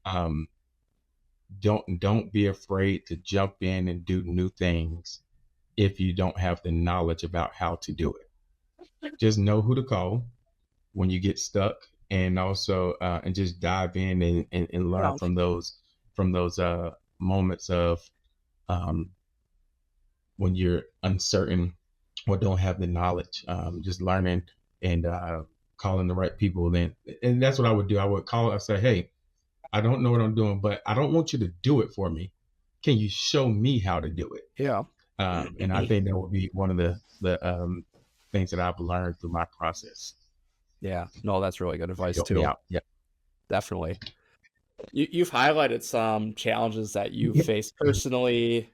[SPEAKER 2] um, don't be afraid to jump in and do new things if you don't have the knowledge about how to do it. Just know who to call when you get stuck, and also and just dive in and learn
[SPEAKER 1] Yeah.
[SPEAKER 2] from those moments of um, when you're uncertain or don't have the knowledge. Just learning and calling the right people. Then, and that's what I would do. I would call. I say, hey, I don't know what I'm doing, but I don't want you to do it for me. Can you show me how to do it?
[SPEAKER 1] Yeah.
[SPEAKER 2] And I think that would be one of the things that I've learned through my process.
[SPEAKER 1] Yeah. No, that's really good advice
[SPEAKER 2] Help me
[SPEAKER 1] too.
[SPEAKER 2] out. Yeah.
[SPEAKER 1] Definitely. You've highlighted some challenges that you've faced personally,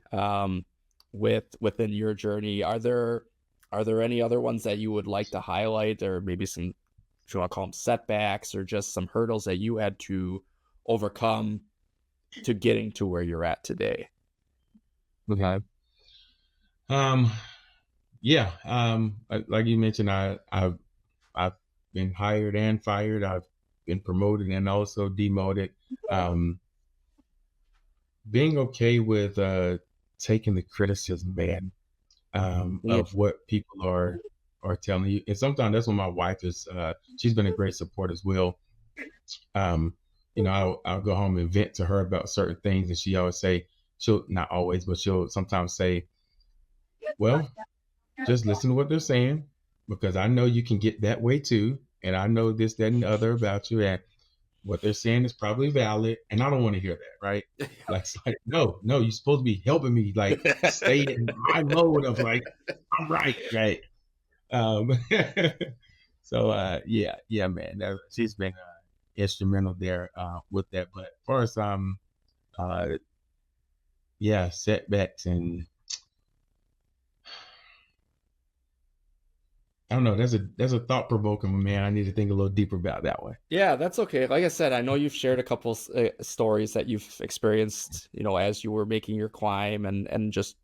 [SPEAKER 1] within your journey. Are there any other ones that you would like to highlight, or maybe some, if you want to call them setbacks, or just some hurdles that you had to overcome to getting to where you're at today?
[SPEAKER 2] Okay. Um, yeah. Like you mentioned, I've been hired and fired. I've been promoted and also demoted. Um, being okay with taking the criticism, man,
[SPEAKER 1] Mm.
[SPEAKER 2] of what people are telling you. And sometimes that's when my wife is. She's been a great support as well. Um, I'll go home and vent to her about certain things, and she always say, she'll not always, but she'll sometimes say, "Well, just listen to what they're saying, because I know you can get that way too, and I know this, that, and the other about you, and what they're saying is probably valid, and I don't want to hear that, right? Like, it's like, no, you're supposed to be helping me, like, stay in my mode of like, I'm right, right? Um, so yeah, man, she's been instrumental there with that. But as far as uh, yeah, setbacks and I don't know. That's a thought provoking, man. I need to think a little deeper about that one.
[SPEAKER 1] Yeah, that's okay. Like I said, I know you've shared a couple stories that you've experienced, as you were making your climb, and just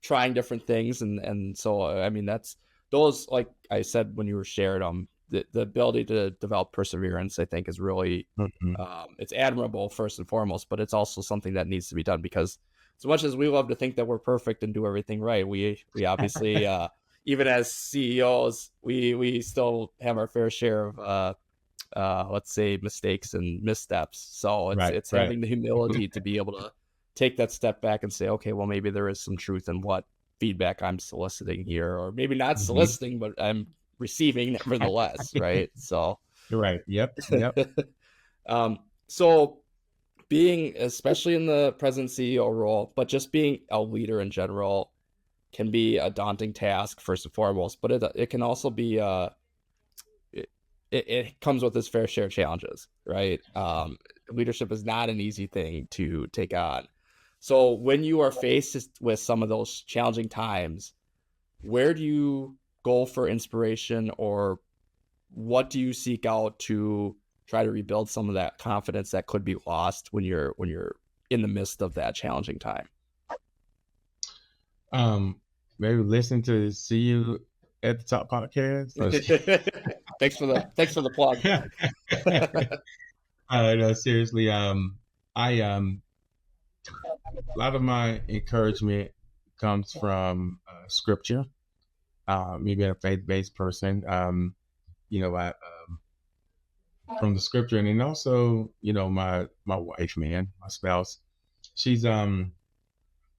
[SPEAKER 1] trying different things, and so I mean, that's those, like I said when you were shared, the ability to develop perseverance, I think, is really,
[SPEAKER 2] Mm-hmm.
[SPEAKER 1] it's admirable first and foremost, but it's also something that needs to be done, because as much as we love to think that we're perfect and do everything right, we obviously, even as CEOs, we still have our fair share of, let's say, mistakes and missteps. So it's
[SPEAKER 2] Right,
[SPEAKER 1] it's
[SPEAKER 2] right.
[SPEAKER 1] having the humility to be able to take that step back and say, okay, well, maybe there is some truth in what feedback I'm soliciting here, or maybe not
[SPEAKER 2] Mm-hmm.
[SPEAKER 1] soliciting, but I'm receiving nevertheless, right? So,
[SPEAKER 2] You're right. Yep, yep.
[SPEAKER 1] um, so being, especially in the president CEO role, but just being a leader in general can be a daunting task first and foremost, but it can also be, it, it comes with its fair share of challenges, right? Leadership is not an easy thing to take on. So when you are faced with some of those challenging times, where do you go for inspiration, or what do you seek out to try to rebuild some of that confidence that could be lost when you're in the midst of that challenging time?
[SPEAKER 2] Um, maybe listen to See You at the Top podcast.
[SPEAKER 1] Thanks for the plug.
[SPEAKER 2] No, seriously. I A lot of my encouragement comes from scripture. Me being a faith-based person, I from the scripture. And then also, my wife, man, my spouse, she's an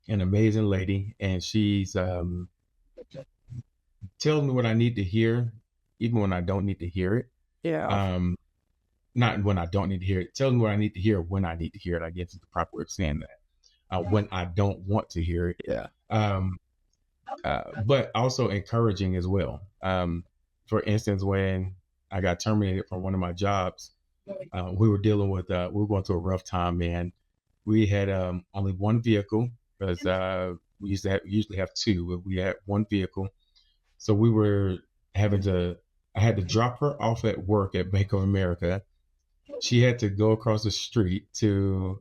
[SPEAKER 2] amazing lady, and she's tells me what I need to hear, even when I don't need to hear it.
[SPEAKER 1] Yeah.
[SPEAKER 2] Um, Not when I don't need to hear it. Tells me what I need to hear when I need to hear it. I guess is the proper way of saying that. When I don't want to hear it.
[SPEAKER 1] Yeah.
[SPEAKER 2] Um, but also encouraging as well. For instance, when I got terminated from one of my jobs, we were dealing with, we were going through a rough time, man. We had only one vehicle because we usually have two, but we had one vehicle. So we were having to, I had to drop her off at work at Bank of America. She had to go across the street to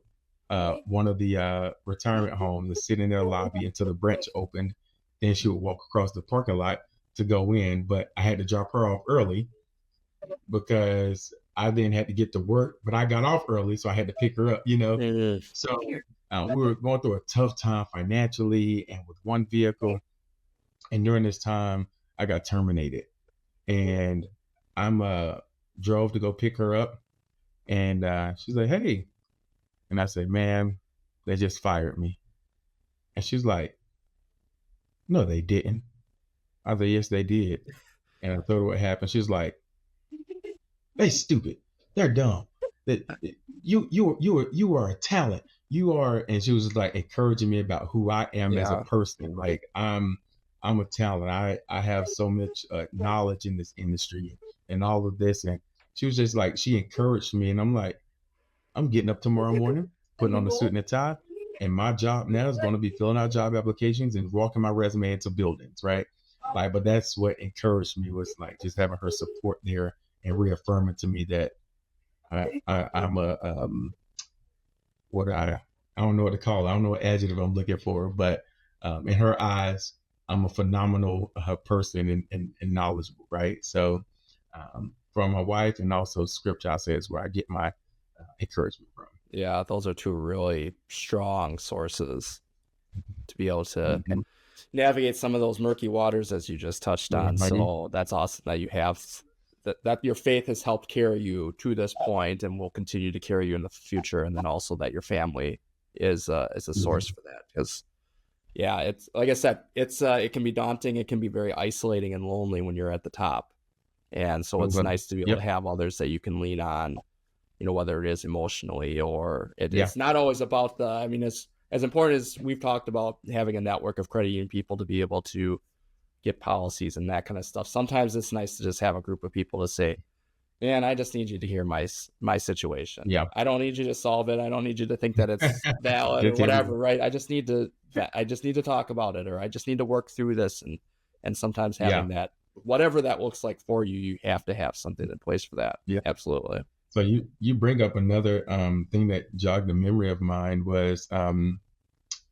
[SPEAKER 2] one of the retirement homes to sit in their lobby until the branch opened. Then she would walk across the parking lot to go in. But I had to drop her off early because I then had to get to work. But I got off early, so I had to pick her up. So we were going through a tough time financially and with one vehicle. And during this time, I got terminated. And I'm drove to go pick her up. And she's like, "Hey." And I said, "Man, they just fired me." And she's like, "No, they didn't." I said, "Yes, they did." And I told her what happened. She's like, "They stupid. They're dumb. That you are a talent. You are." And she was just like encouraging me about who I am as a
[SPEAKER 1] Yeah.
[SPEAKER 2] person. Like I'm a talent. I have so much knowledge in this industry and all of this. And she was just like, she encouraged me. And I'm like, I'm getting up tomorrow morning, putting on a suit and a tie, and my job now is going to be filling out job applications and walking my resume into buildings, right? Like, but that's what encouraged me, was like just having her support there and reaffirming to me that I'm a what I don't know what to call it. I don't know what adjective I'm looking for, but in her eyes, I'm a phenomenal person and knowledgeable, right? So from my wife and also scripture, I say is where I get my encouragement from.
[SPEAKER 1] Yeah, those are two really strong sources to be able to
[SPEAKER 2] Mhm.
[SPEAKER 1] navigate some of those murky waters as you just touched
[SPEAKER 2] Yeah,
[SPEAKER 1] on.
[SPEAKER 2] buddy.
[SPEAKER 1] So that's awesome that you have that your faith has helped carry you to this point and will continue to carry you in the future, and then also that your family is a
[SPEAKER 2] Yeah.
[SPEAKER 1] source for that. Because yeah, it's like I said, it can be daunting, it can be very isolating and lonely when you're at the top, and so
[SPEAKER 2] Oh,
[SPEAKER 1] it's
[SPEAKER 2] brother.
[SPEAKER 1] nice to be able to
[SPEAKER 2] Yep.
[SPEAKER 1] have others that you can lean on, whether it is emotionally or
[SPEAKER 2] Yeah.
[SPEAKER 1] it's not always about I mean, as important as we've talked about having a network of credit union people to be able to get policies and that kind of stuff. Sometimes it's nice to just have a group of people to say, man, I just need you to hear my situation.
[SPEAKER 2] Yeah.
[SPEAKER 1] I don't need you to solve it. I don't need you to think that it's valid or
[SPEAKER 2] Just hear me.
[SPEAKER 1] whatever, right? I just need to talk about it, or I just need to work through this. And sometimes
[SPEAKER 2] Yeah.
[SPEAKER 1] having that, whatever that looks like for you, you have to have something in place for that.
[SPEAKER 2] Yeah.
[SPEAKER 1] Absolutely.
[SPEAKER 2] So you bring up another thing that jogged the memory of mine was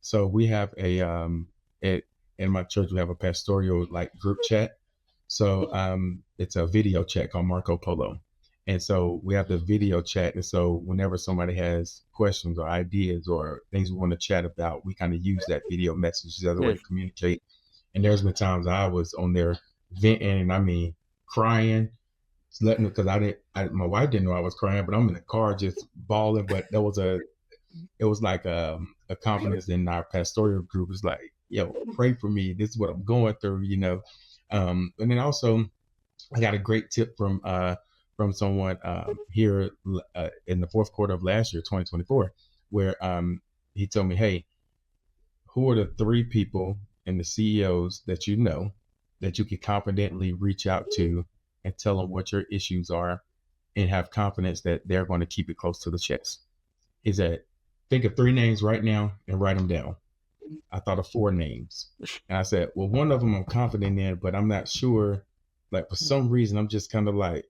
[SPEAKER 2] so we have at in my church we have a pastoral like group chat. So it's a video chat called Marco Polo. And so we have the video chat. And so whenever somebody has questions or ideas or things we want to chat about, we kind of use that video message as the other way
[SPEAKER 1] Yeah.
[SPEAKER 2] to communicate. And there's been times I was on there venting, and I mean crying, letting because my wife didn't know I was crying, but I'm in the car just bawling. But it was like a confidence in our pastoral group. It's like, yo, pray for me. This is what I'm going through. And then also I got a great tip from someone here in the fourth quarter of last year, 2024, where he told me, hey, who are the three people and the CEOs that you know that you can confidently reach out to and tell them what your issues are and have confidence that they're going to keep it close to the chest? Is that think of three names right now and write them down. I thought of four names. And I said, well, one of them I'm confident in, but I'm not sure. Like, for some reason, I'm just kind of like,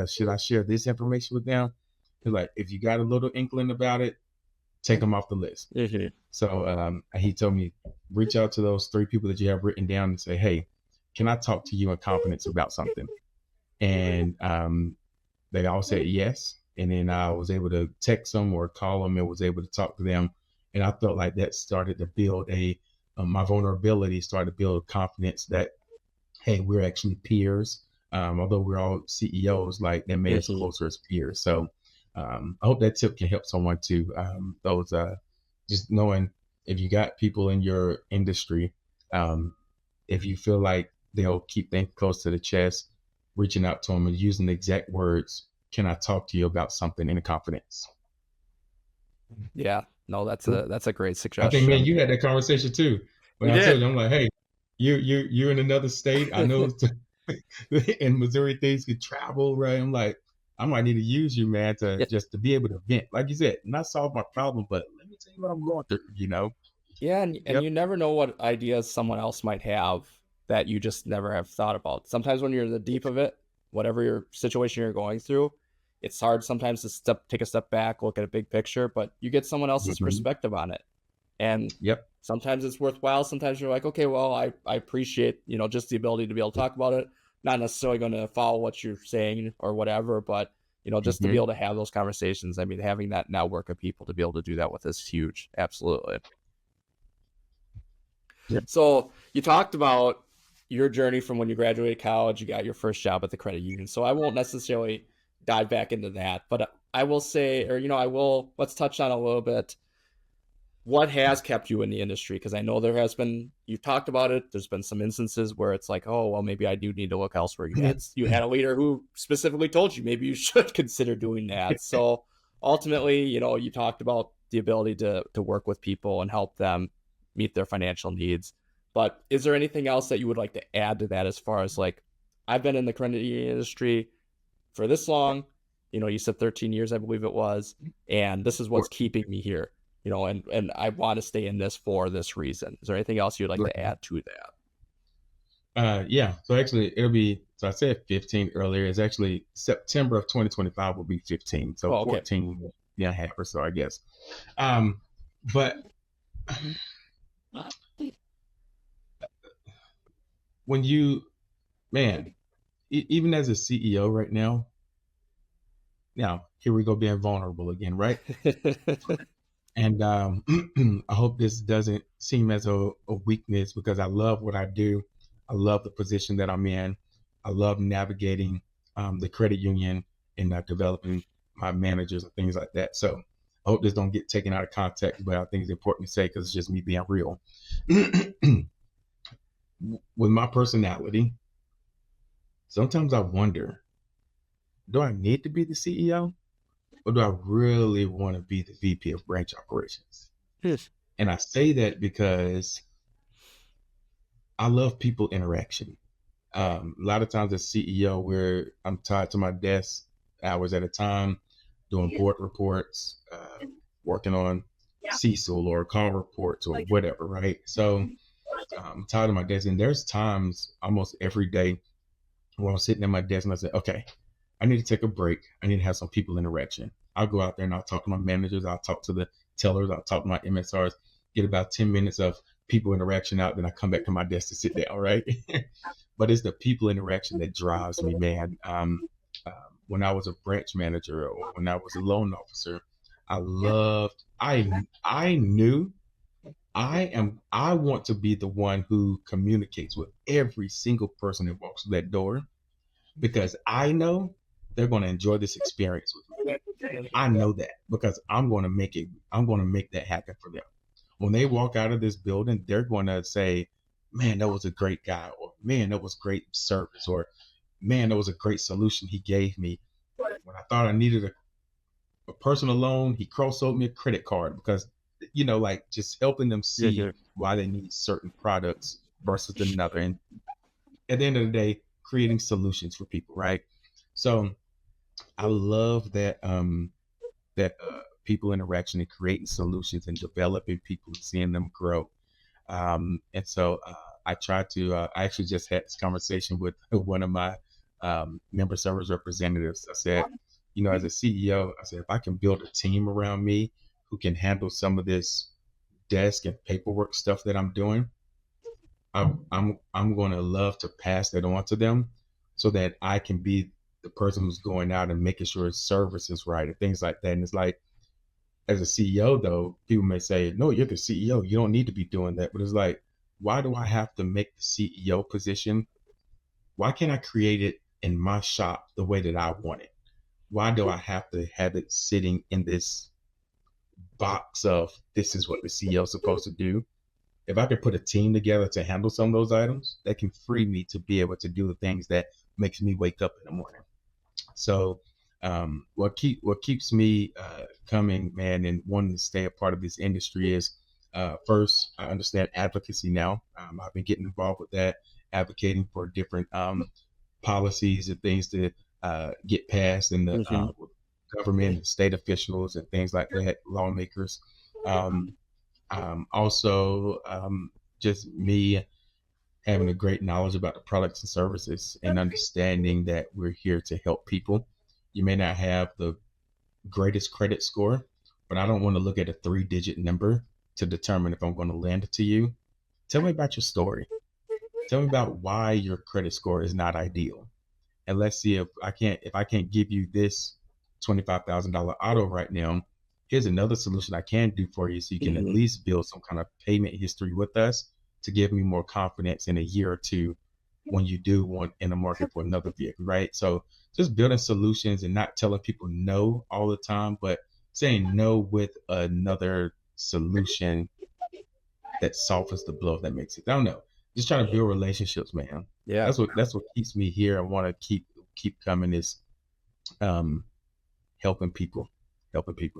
[SPEAKER 2] should I share this information with them? Because, like, if you got a little inkling about it, take them off the list.
[SPEAKER 1] Mm-hmm.
[SPEAKER 2] So he told me, reach out to those three people that you have written down and say, hey, can I talk to you in confidence about something? And they all said yes. And then I was able to text them or call them and was able to talk to them. And I felt like that started to build my vulnerability started to build confidence that, hey, we're actually peers. Although we're all CEOs, like that made us
[SPEAKER 1] Mhm.
[SPEAKER 2] closer as peers. So I hope that tip can help someone too. Those just knowing if you got people in your industry, um, if you feel like they'll keep things close to the chest, reaching out to them and using the exact words, "Can I talk to you about something in confidence?"
[SPEAKER 1] Yeah, no,
[SPEAKER 2] Cool.
[SPEAKER 1] that's a great
[SPEAKER 2] I think, man,
[SPEAKER 1] suggestion.
[SPEAKER 2] you had that conversation too. When
[SPEAKER 1] We
[SPEAKER 2] I told
[SPEAKER 1] did.
[SPEAKER 2] you, I'm like, hey, you're in another state. I know in Missouri things could travel, right? I'm like, I might need to use you, man, to
[SPEAKER 1] Yeah,
[SPEAKER 2] just to be able to vent. Like you said, not solve my problem, but let me tell you what I'm going through.
[SPEAKER 1] yeah, and
[SPEAKER 2] Yep.
[SPEAKER 1] you never know what ideas someone else might have that you just never have thought about. Sometimes when you're in the deep of it, whatever your situation you're going through, it's hard sometimes to take a step back, look at a big picture, but you get someone else's
[SPEAKER 2] Mhm.
[SPEAKER 1] perspective on it. And
[SPEAKER 2] Yep.
[SPEAKER 1] sometimes it's worthwhile. Sometimes you're like, okay, well, I appreciate, just the ability to be able to talk about it. Not necessarily going to follow what you're saying or whatever, but just to be
[SPEAKER 2] Hmm.
[SPEAKER 1] able to have those conversations. I mean, having that network of people to be able to do that with is huge. Absolutely.
[SPEAKER 2] Yep.
[SPEAKER 1] So you talked about your journey from when you graduated college, you got your first job at the credit union. So I won't necessarily dive back into that, but I will say, or let's touch on a little bit what has kept you in the industry, because I know there has been, you've talked about it, there's been some instances where it's like, oh well, maybe I do need to look elsewhere. You had a leader who specifically told you maybe you should consider doing that. So ultimately, you talked about the ability to work with people and help them meet their financial needs, but is there anything else that you would like to add to that, as far as like, I've been in the credit union industry for this long, you said 13 years, I believe it was, and this is what's keeping me here, and I want to stay in this for this reason. Is there anything else you'd like to add to that?
[SPEAKER 2] Yeah. So actually, so I said 15 earlier. It's actually September of 2025 will be 15. So
[SPEAKER 1] Oh, okay.
[SPEAKER 2] 14, yeah, half or so, I guess. Um, but when man, even as a CEO right now, here we go being vulnerable again, right? And I hope this doesn't seem as a weakness, because I love what I do. I love the position that I'm in. I love navigating the credit union and developing my managers and things like that. So I hope this don't get taken out of context, but I think it's important to say because it's just me being real. With my personality, sometimes I wonder, do I need to be the CEO, or do I really want to be the VP of branch operations?
[SPEAKER 1] Yes.
[SPEAKER 2] And I say that because I love people interaction. A lot of times as CEO, where I'm tied to my desk hours at a time, doing board reports, working on Cecil or call reports or whatever, right? So I'm tired of my desk, and there's times almost every day where I'm sitting at my desk and I say, okay, I need to take a break. I need to have some people interaction. I'll go out there and I'll talk to my managers. I'll talk to the tellers. I'll talk to my MSRs. Get about 10 minutes of people interaction out. Then I come back to my desk to sit down, right? But it's the people interaction that drives me, man. When I was a branch manager or when I was a loan officer, I knew I want to be the one who communicates with every single person that walks through that door, because I know they're going to enjoy this experience with me. I know that because I'm going to make that happen for them. When they walk out of this building, they're going to say, man, that was a great guy, or man, that was great service, or man, that was a great solution he gave me. When I thought I needed a personal loan, he cross-sold me a credit card, because, like just helping them
[SPEAKER 1] Yeah,
[SPEAKER 2] see
[SPEAKER 1] yeah.
[SPEAKER 2] why they need certain products versus another. And at the end of the day, creating solutions for people, right? So I love that people interaction and creating solutions and developing people and seeing them grow. And so I try to. I actually just had this conversation with one of my member service representatives. I said, as a CEO, I said, if I can build a team around me who can handle some of this desk and paperwork stuff that I'm doing, I'm going to love to pass that on to them, so that I can be the person who's going out and making sure service is right and things like that. And it's like, as a CEO, though, people may say, no, you're the CEO. You don't need to be doing that. But it's like, why do I have to make the CEO position? Why can't I create it in my shop the way that I want it? Why do I have to have it sitting in this box of this is what the CEO is supposed to do? If I could put a team together to handle some of those items, that can free me to be able to do the things that makes me wake up in the morning. So what keeps me coming, man, and wanting to stay a part of this industry is first, I understand advocacy now. I've been getting involved with that, advocating for different policies and things to get passed in the
[SPEAKER 1] Mm-hmm.
[SPEAKER 2] government, state officials, and things like that, lawmakers. Um, also, just me having a great knowledge about the products and services and understanding that we're here to help people. You may not have the greatest credit score, but I don't want to look at a 3-digit number to determine if I'm going to lend it to you. Tell me about your story. Tell me about why your credit score is not ideal. And let's see if I can't give you this $25,000 auto right now. Here's another solution I can do for you so you can at
[SPEAKER 1] Mm-hmm.
[SPEAKER 2] least build some kind of payment history with us to give me more confidence in a year or two when you do want in the market for another vehicle, right? So just building solutions and not telling people no all the time, but saying no with another solution that softens the blow, if that makes it. I don't know. Just trying to build relationships, man.
[SPEAKER 1] Yeah.
[SPEAKER 2] That's what keeps me here. I want to keep coming is um helping people,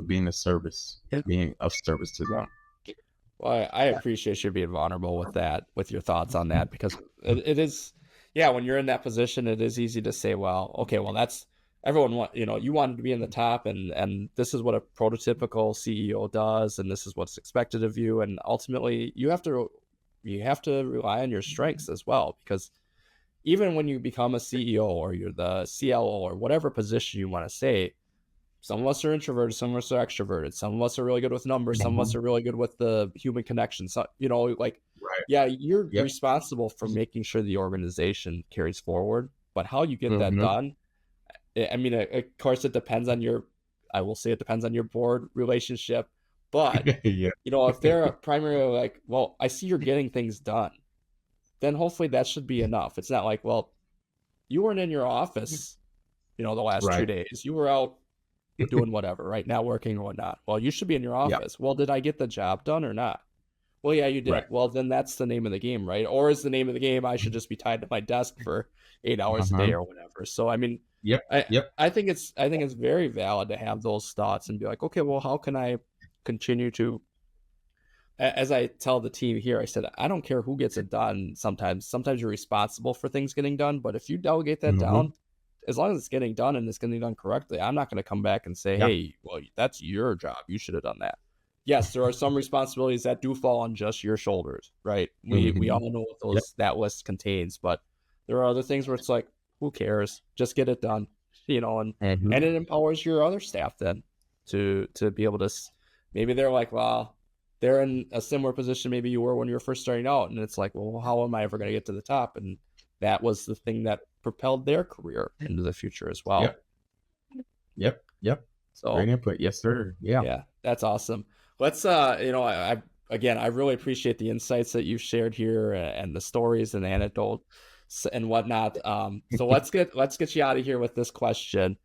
[SPEAKER 2] being of service,
[SPEAKER 1] Yeah.
[SPEAKER 2] being of service to them.
[SPEAKER 1] Well, I appreciate you being vulnerable with that, with your thoughts on that, because it is, yeah, when you're in that position, it is easy to say, well, okay, well, that's everyone want, you wanted to be in the top, and this is what a prototypical CEO does, and this is what's expected of you, and ultimately, you have to rely on your strengths as well, because even when you become a CEO or you're the CLO or whatever position you want to say, some of us are introverted, some of us are extroverted, some of us are really good with numbers, some of us
[SPEAKER 2] Mhm.
[SPEAKER 1] are really good with the human connection. So, like,
[SPEAKER 2] Right.
[SPEAKER 1] yeah, you're
[SPEAKER 2] Yep.
[SPEAKER 1] responsible for making sure the organization carries forward, but how you get that
[SPEAKER 2] Hmm.
[SPEAKER 1] done, I mean, of course, it depends on I will say it depends on your board relationship, but,
[SPEAKER 2] Yeah.
[SPEAKER 1] if they're primarily like, well, I see you're getting things done, then hopefully that should be enough. It's not like, well, you weren't in your office, the last two
[SPEAKER 2] Right.
[SPEAKER 1] days. You were out doing whatever, right? Not working or whatnot. Well, you should be in your
[SPEAKER 2] Yeah.
[SPEAKER 1] office. Well, did I get the job done or not? Well, yeah, you did.
[SPEAKER 2] Right.
[SPEAKER 1] Well, then that's the name of the game, right? Or is the name of the game I should just be tied to my desk for 8 hours a day
[SPEAKER 2] Uh-huh.
[SPEAKER 1] or whatever? So I mean,
[SPEAKER 2] Yep.
[SPEAKER 1] I
[SPEAKER 2] Yep.
[SPEAKER 1] I think it's very valid to have those thoughts and be like, okay, well, how can I continue to, as I tell the team here, I said, I don't care who gets it done. Sometimes you're responsible for things getting done, but if you delegate that
[SPEAKER 2] Hmm.
[SPEAKER 1] down, as long as it's getting done and it's getting done correctly, I'm not going to come back and say,
[SPEAKER 2] Yeah.
[SPEAKER 1] hey, well, that's your job. You should have done that. Yes, there are some responsibilities that do fall on just your shoulders, right? We
[SPEAKER 2] Hmm.
[SPEAKER 1] all know what
[SPEAKER 2] Yep.
[SPEAKER 1] that list contains, but there are other things where it's like, who cares? Just get it done, and
[SPEAKER 2] Hmm.
[SPEAKER 1] it empowers your other staff then to be able to, maybe they're like, well, they're in a similar position maybe you were when you were first starting out, and it's like, well, how am I ever going to get to the top? And that was the thing that propelled their career into the future as well.
[SPEAKER 2] Yep. Yep. Yep. Great
[SPEAKER 1] So
[SPEAKER 2] input. Yes, sir. Yeah.
[SPEAKER 1] yeah, that's awesome. Let's I again, I really appreciate the insights that you've shared here, and the stories and anecdotes and whatnot. So let's get you out of here with this question.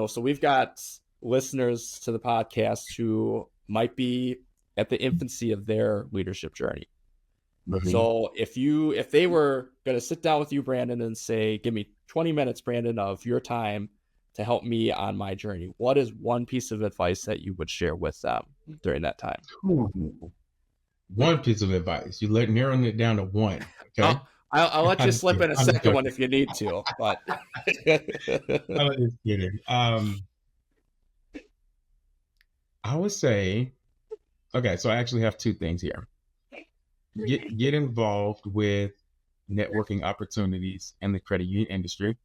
[SPEAKER 1] So we've got listeners to the podcast who might be at the infancy of their leadership journey.
[SPEAKER 2] Hmm.
[SPEAKER 1] So if they were going to sit down with you, Brandon, and say, give me 20 minutes, Brandon, of your time to help me on my journey, what is one piece of advice that you would share with them during that time?
[SPEAKER 2] One piece of advice. You let narrowing it down to one. Okay.
[SPEAKER 1] I'll let you
[SPEAKER 2] I'm just
[SPEAKER 1] slip
[SPEAKER 2] kidding.
[SPEAKER 1] in a
[SPEAKER 2] I'm just
[SPEAKER 1] second one
[SPEAKER 2] joking.
[SPEAKER 1] if you need to, but
[SPEAKER 2] I'm just kidding. I would say, okay, so I actually have two things here. Get involved with networking opportunities in the credit union industry,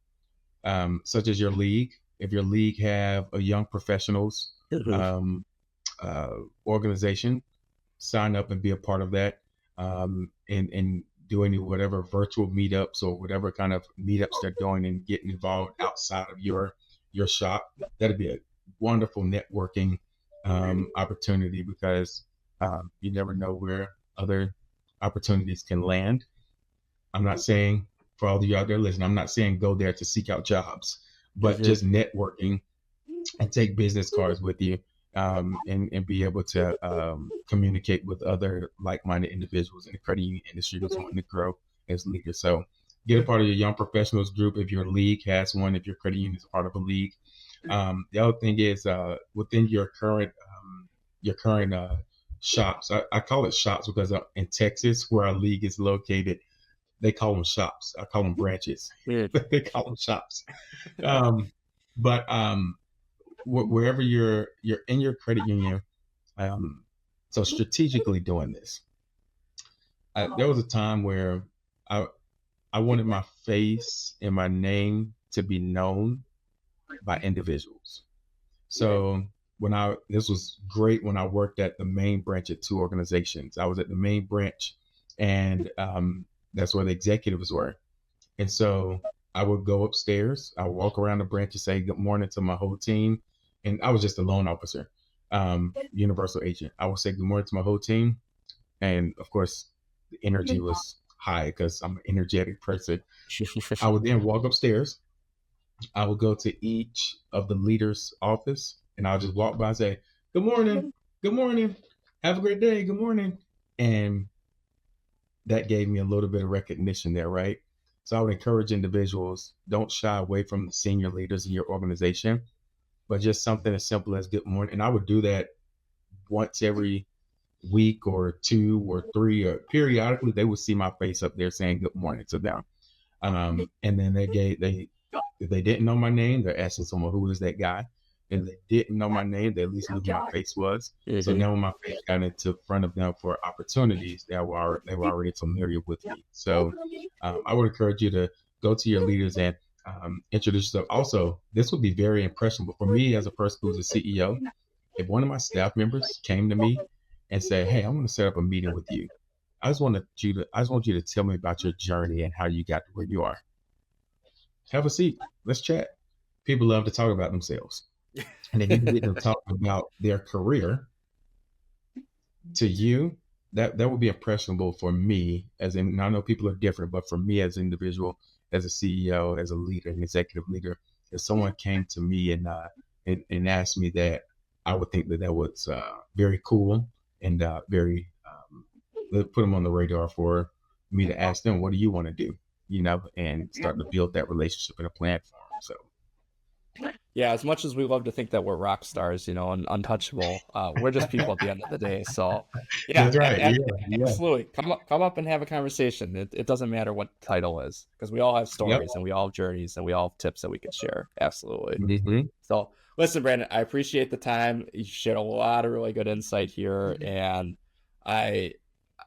[SPEAKER 2] such as your league. If your league have a young professionals um, organization, sign up and be a part of that, and do any whatever virtual meetups or whatever kind of meetups they're doing and get involved outside of your shop. That'd be a wonderful networking opportunity because you never know where other opportunities can land. I'm not saying for all of you out there listening, I'm not saying go there to seek out jobs, but
[SPEAKER 1] Mhm.
[SPEAKER 2] just networking and take business cards with you, and be able to communicate with other like-minded individuals in the credit union industry who's wanting to grow as leaders. So get a part of your young professionals group if your league has one, if your credit union is part of a league. The other thing is within your current shops. I call it shops because in Texas, where our league is located, they call them shops. I call them branches.
[SPEAKER 1] Weird.
[SPEAKER 2] They call them shops. Um, but wherever you're in your credit union, um, so strategically doing this. There was a time where I I wanted my face and my name to be known by individuals. So this was great when I worked at the main branch at two organizations. I was at the main branch, and that's where the executives were. And so I would go upstairs, I would walk around the branch and say good morning to my whole team. And I was just a loan officer, universal agent. I would say good morning to my whole team. And of course, the energy was high because I'm an energetic person. I would then walk upstairs. I would go to each of the leaders' office and I'll just walk by and say, good morning, good morning, have a great day, good morning. And that gave me a little bit of recognition there, right? So I would encourage individuals, don't shy away from the senior leaders in your organization, but just something as simple as good morning. And I would do that once every week or two or three, or periodically they would see my face up there saying good morning to them. And then if they didn't know my name, they're asking someone, who is that guy? If they didn't know my name, they at least knew who my face was. So
[SPEAKER 1] Mhm.
[SPEAKER 2] now when my face got into front of them for opportunities, they were already familiar with me. So I would encourage you to go to your leaders and introduce yourself. Also, this would be very impressionable for me as a person who's a CEO. If one of my staff members came to me and said, "Hey, I want to set up a meeting with you. I just want you to tell me about your journey and how you got to where you are. Have a seat. Let's chat." People love to talk about themselves. And then you can get them talking about their career to you. That would be impressionable for me, as in, I know people are different, but for me as an individual, as a CEO, as a leader, an executive leader, if someone came to me and asked me that, I would think that that was very cool and very put them on the radar for me to ask them, what do you want to do? And start to build that relationship and a plan for them. So
[SPEAKER 1] Yeah, as much as we love to think that we're rock stars, and untouchable, we're just people at the end of the day. So, yeah,
[SPEAKER 2] that's right. Yeah, yeah.
[SPEAKER 1] absolutely. Come up and have a conversation. It doesn't matter what the title is, because we all have
[SPEAKER 2] Yep.
[SPEAKER 1] stories and we all have journeys and we all have tips that we can share. Absolutely.
[SPEAKER 2] Hmm.
[SPEAKER 1] So, listen, Brandon, I appreciate the time. You shared a lot of really good insight here, and I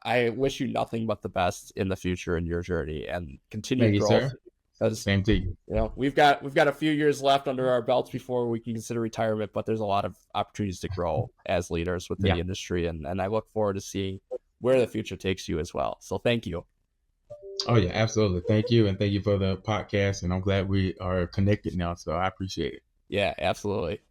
[SPEAKER 1] I wish you nothing but the best in the future in your journey and
[SPEAKER 2] Thank
[SPEAKER 1] continued
[SPEAKER 2] you,
[SPEAKER 1] growth.
[SPEAKER 2] sir.
[SPEAKER 1] Because
[SPEAKER 2] Same to you.
[SPEAKER 1] we've got a few years left under our belts before we can consider retirement, but there's a lot of opportunities to grow as leaders within
[SPEAKER 2] Yeah.
[SPEAKER 1] the industry, and I look forward to seeing where the future takes you as well. So thank you.
[SPEAKER 2] Oh yeah, absolutely. Thank you, and thank you for the podcast. And I'm glad we are connected now. So I appreciate it.
[SPEAKER 1] Yeah, absolutely.